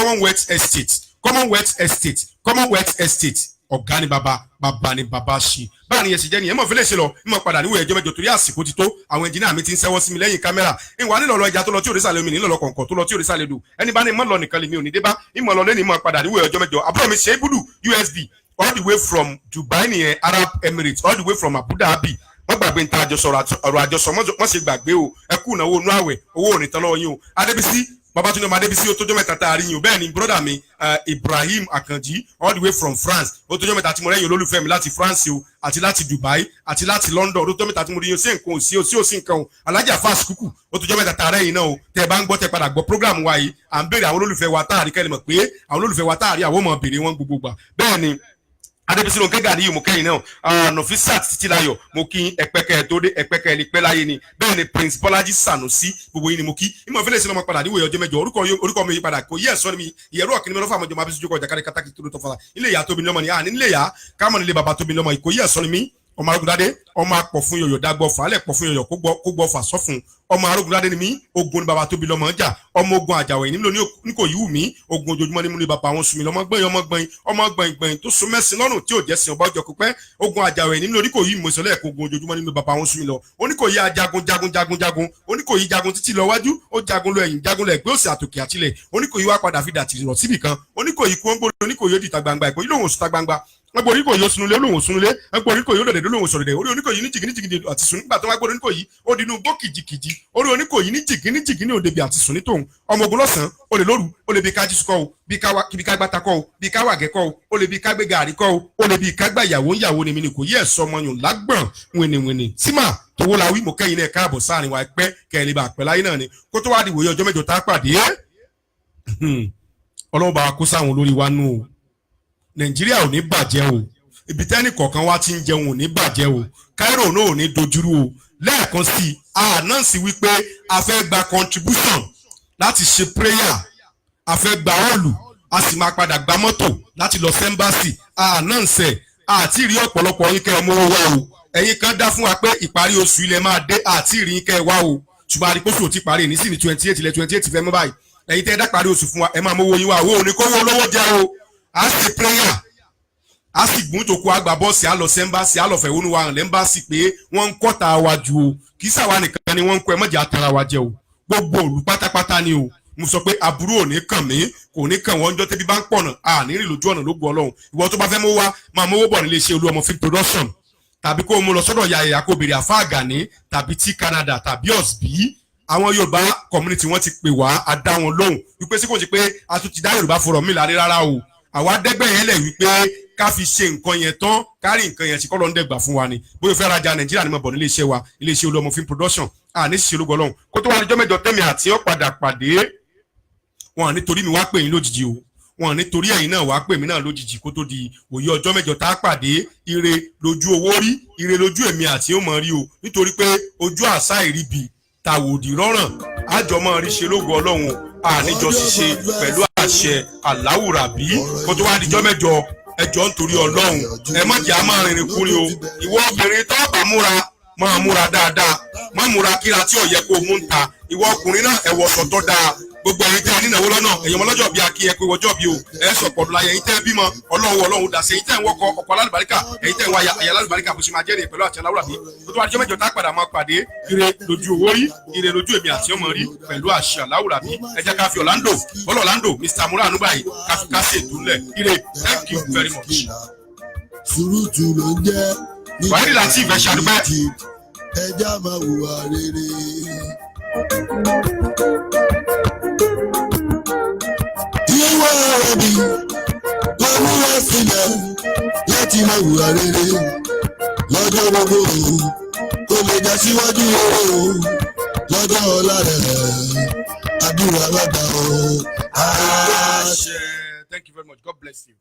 [SPEAKER 2] Commonwealth Estate ọ̀gá ni bàbá ni bàbá ṣì báàrin yẹn sì jẹ́ nìyẹn mọ̀ fẹ́lẹ́ ṣe lọ mọ̀ padà níwò ẹjọ́ mẹ́jọ torí àsìkò ti tó àwọn ẹnjìnìá mi ti ń sẹ́wọ́ sí mi lẹ́yìn kámẹ́rà ìwà nílò ẹja tó lọ tí òrìṣà lè mi nílò kọ̀ọ̀kan tó lọ tí òrìṣà lè dù ẹni bá ní mọ̀ lọ nìkan lè mi ò ní dé bá ìmọ̀ lọ lẹ́ni mọ̀ padà níwò ẹjọ́ mẹ́jọ àbúrò mi ṣe é búdù USB all the way from Dubai nìyẹn Arab Emirates all the way from Abu Dhabi wọ́n gbàgbé níta àjọsọ̀rọ̀ ọ̀rọ̀ àjọsọ̀ wọ́n ṣe gbàgbé o ẹ kú ìnáwó inú àwẹ̀ owó òní tán lọ́wọ́ yín o Adébísí Babatunde ọmọ Adébísí ó tójọ́ mẹ́ta tá a rí yín o bẹ́ẹ̀ ni brọ́dà mi Ibrahim Akanji all the way from France ó tójọ́ mẹ́ta tí mo rẹ́yìn olólùfẹ́ mi láti France o àti láti Dubai àti láti London ó tójọ́ mẹ́ta tí mo rí yín o sí nǹkan ò sí o sí o sí nǹkan o Alhaji Afas Kuku ó tójọ́ mẹ́ta tá a rẹ́yìn náà o tẹ́ ẹ bá ń gbọ́ tẹ́ padà gbọ́ program wa yìí à ń béèrè àwọn olólùfẹ́ wa tá a rí kẹ́lẹ́ mọ̀ pé àwọn olólùfẹ́ wa tá a rí àwọn ọmọ béèrè wọn gbogbo gbà bẹ́ẹ̀ ni Adébísí ló ń kẹ́gà ní ìmú kẹ́yìn náà Nọfisat Títílayọ̀ mo kí ẹ̀pẹ́kẹ́ tó dé ẹ̀pẹ́kẹ́ ní pẹ́ láyé ni bẹ́ẹ̀ ni Prince Bọ́lájí Sànúsí gbogbo yín ni mo kí ìmọ̀ fẹ́lẹ̀ sí lọ́mọ padà níwòye ọjọ́ mẹ́jọ orúkọ mi yí padà kò yí ẹ̀sọ́ ni mi ìyẹ̀rú ọ̀kìnrin mi lọ́fà àmọ́jọ́ máa bí sójú kọjá kárí kátàkì tó ló tọ́ fara ilé ìyá tóbi lọ́mọ ni àní nílé ìyá kámọ̀ nílé bàbá tóbi lọ́mọ ìkò yí ẹ̀sọ́ ni mi ọmọ Arógundádé ọmọ apọ̀ fún yọ̀yọ̀ dágbọ́ fà á lẹ̀ pọ̀ fún yọ̀yọ̀ kó gbọ́ fà sọ́fun ọmọ Arógundádé ni mí ogun ni bàbá tóbi lọ́mọ jà ọmọ ogun àjàwẹ̀ nílò ní kò yíwù mí ogun ojoojúmọ́ ní mú ní bàbá àwọn sùnmí lọ́mọ gbẹ̀yìn tó so mẹ́sìn lọ́rùn tí ò jẹ́ sin ọba ọjọ́ pípẹ́ ogun àjàwẹ̀ nílò ní kò yí mọ̀sọ̀lẹ́ ẹ̀kọ́ ogun ojoojúmọ́ nínú bàbá àwọn sùnmí lọ oníkòyí ajagun oníkòyí jagun títí lọ wájú ó jagun lọ ẹ̀yìn jagun lọ ẹ̀gbẹ́ òsì àtòkè àtilẹ̀ oníkòyí wá padà fi dàtì rọ̀ síbì kan oníkòyí kú ọ́ngbó oníkòyí ó dìta gbangba ìkòyí lòun òsùta gbangba ẹgbẹ́ oníkòyí ó sunulé olóhùn sunulé ẹgbẹ́ oníkòyí ó lọ̀dẹ̀dẹ̀ olóhùn sọ̀rọ̀dẹ̀ orí oníkòyí ní jìgínní àti sùn nígbà tó wá gbọ́dọ̀ oníkòyí ó dinú gbó kìjìkìjì orí oníkòyí ní jìgínní òdebi àti sùn nítòun ọmọ ogun lọ́sàn-án ó lè lóru ó lè bí ká jísù kọ́ o bí ká gbáta kọ́ o bí ká wàgẹ́ kọ́ o ó lè bí ká gbé gàrí kọ́ o ó lè bí ká gbà ìyàwó ni mi ni kò yí ẹ̀sọ́ ọmọ yùn lágbọ̀n wìnìwìnì símà tówó la wí mo kẹ́yìn náà káàbọ̀ sáàrin wa pẹ́ kẹ́lẹ́ bá pẹ́ láyé náà ni kó tó wá di ìwòye ọjọ́ mẹ́jọ tá a pàdé Ọlọ́run bá wa kó sáwọn olórí wa nù o Nàìjíríà ò ní bàjẹ́ o ibi tẹ́nì kọ̀ọ̀kan wá ti ń jẹun ò ní bàjẹ́ o Cairo náà ò ní dojúrú o lẹ́ẹ̀kan sí i ànáǹsì wípé a fẹ́ gba contribution láti ṣe prayer a fẹ́ gba họ́ọ̀lù a sì máa padà gba mọ́tò láti lọ sẹ́ńbàsì ànáǹsẹ̀ àti rí ọ̀pọ̀lọpọ̀ yín kẹ́ ẹ mú owó wá o ẹ̀yin kan dá fún wa pé ìparí oṣù ilẹ̀ máa dé àti rí yín kẹ́ ẹ wá o ṣùgbọ́n àdìpọ̀sù ò ti parí ní sí ní 28 ilẹ̀ 28 fẹ́ mọ́ báyìí ẹ̀yin tẹ́ ẹ dá parí oṣù fún wa ẹ máa mú owó yín wá owó ní kówó olówó jẹ́ o a ṣe prayer a sì gbóhùn tó kó àgbà bọ́ọ̀sì á lọ sẹ́ńbàsì á lọ fẹ̀hónú wa hàn lẹ́ńbàsì pé wọ́n ń kọ́ta wa ju o kì í sàwa nìkan ni wọ́n ń kọ́ ẹ mọ̀jà tara wa jẹ o gbogbo òlù pátápátá ni o mo sọ pé aburú ò ní kàn mí kò ní kàn wọ́n jọ́ tẹ́bí bá ń pọ̀nà à ní rìn lójú ọ̀nà ló gbọ́ Ọlọ́run ìwọ tó bá fẹ́ mówó wá máa mówó bọ̀ nílé iṣẹ́ Olúọmọ film production tàbí kó o mú lọ sọ́dọ̀ yàyà kó béèrè àfa àgàní tàbí tí Canada tàbí ọ̀sbí àwọn Yorùbá community wọ́n ti pè wá a dá wọn lóhùn wípé sí kò sí pé a tún ti dá Yorùbá forum mi láre rárá o àwa dẹ́gbẹ́ yẹn lẹ̀ wípé ká fi ṣe nǹkan yẹn tán kárí nǹkan yẹn sí kọ́ ló ń dẹ̀gbà fún wa ni bóyá fẹ́ rajà Nàìjíríà ni mo bọ̀ nílé iṣẹ́ wa ilé iṣẹ́ Olúọmọ film production ní ṣiṣẹ́ ológun Ọlọ́run kó tó wá níjọ́ mẹ́jọ tẹ́mi àti ọ́ padà pàdé wọn nítorí mi wá pè yín lójijì o wọn nítorí ẹ̀yin náà wá pè mí náà lójijì kó tó di òye ọjọ́ mẹ́jọ tá a pàdé ire lójú owó rí ire lójú èmi àti ó mọ̀ rí o nítorí pé ojú àṣà ìríbi tàwòdì rọ́ràn àjọmọ́ rí ṣe lógun Ọlọ́run àníjọ ṣiṣẹ́ pẹ̀lú àṣẹ Aláwùrábí kó tó wá níjọ́ mẹ́jọ ẹjọ́ nítorí Ọlọ́run ẹ má jẹ́ a máa rìnrìn kúrin o ìwọ obìnrin tó bá máa múra dáadáa má múra kíra tí ò yẹ kó mú ń ta ìwọ ọkùnrin náà ẹ̀wọ̀ sọ̀tọ̀ dáa gbogbo ẹ̀yin tẹ́ nínáwó lọ́nà ẹ̀yin ọmọlọ́jọ́ bíi akí ẹ pé wọ́jọ́ bíi o ẹ sọ̀pọ̀ ọ̀dọ̀ láyé ẹ̀yin tẹ́ bímọ Ọlọ́run dà sí ẹ̀yin tẹ́ ń wọ́kọ̀ ọkọ̀ alálùbáríkà ẹ̀yin tẹ́ ń wáyà àyà alálùbáríkà bó ṣe máa jẹ́rìí pẹ̀lú àti Aláwùrábí tó tó wá dijọ́ mẹ́jọ tá a padà máa pàdé ire lójú owó rí ire lójú èmi àti ọmọ rí pẹ̀lú àṣẹ Aláwùrábí ẹ jẹ́ ká fi Orlando Mr. Mura Anubayi ká fi ká sí ìdúnlẹ̀ ire thank you very much.
[SPEAKER 1] Sùúrùtù ló ń jẹ́
[SPEAKER 2] wàhálì láti ìfẹ́ ṣàdúpẹ́.
[SPEAKER 1] ẹja máa hùwà rere. Ìwà rẹ̀ bí lọ́wọ́ sílẹ̀ láti máa hùwà rere lọ́jọ́ gbogbo kó lè já síwájú lọ́jọ́ ọ̀la rẹ̀. àdúrà lọ́dà o.
[SPEAKER 2] àṣẹ. Thank you very much. God bless you.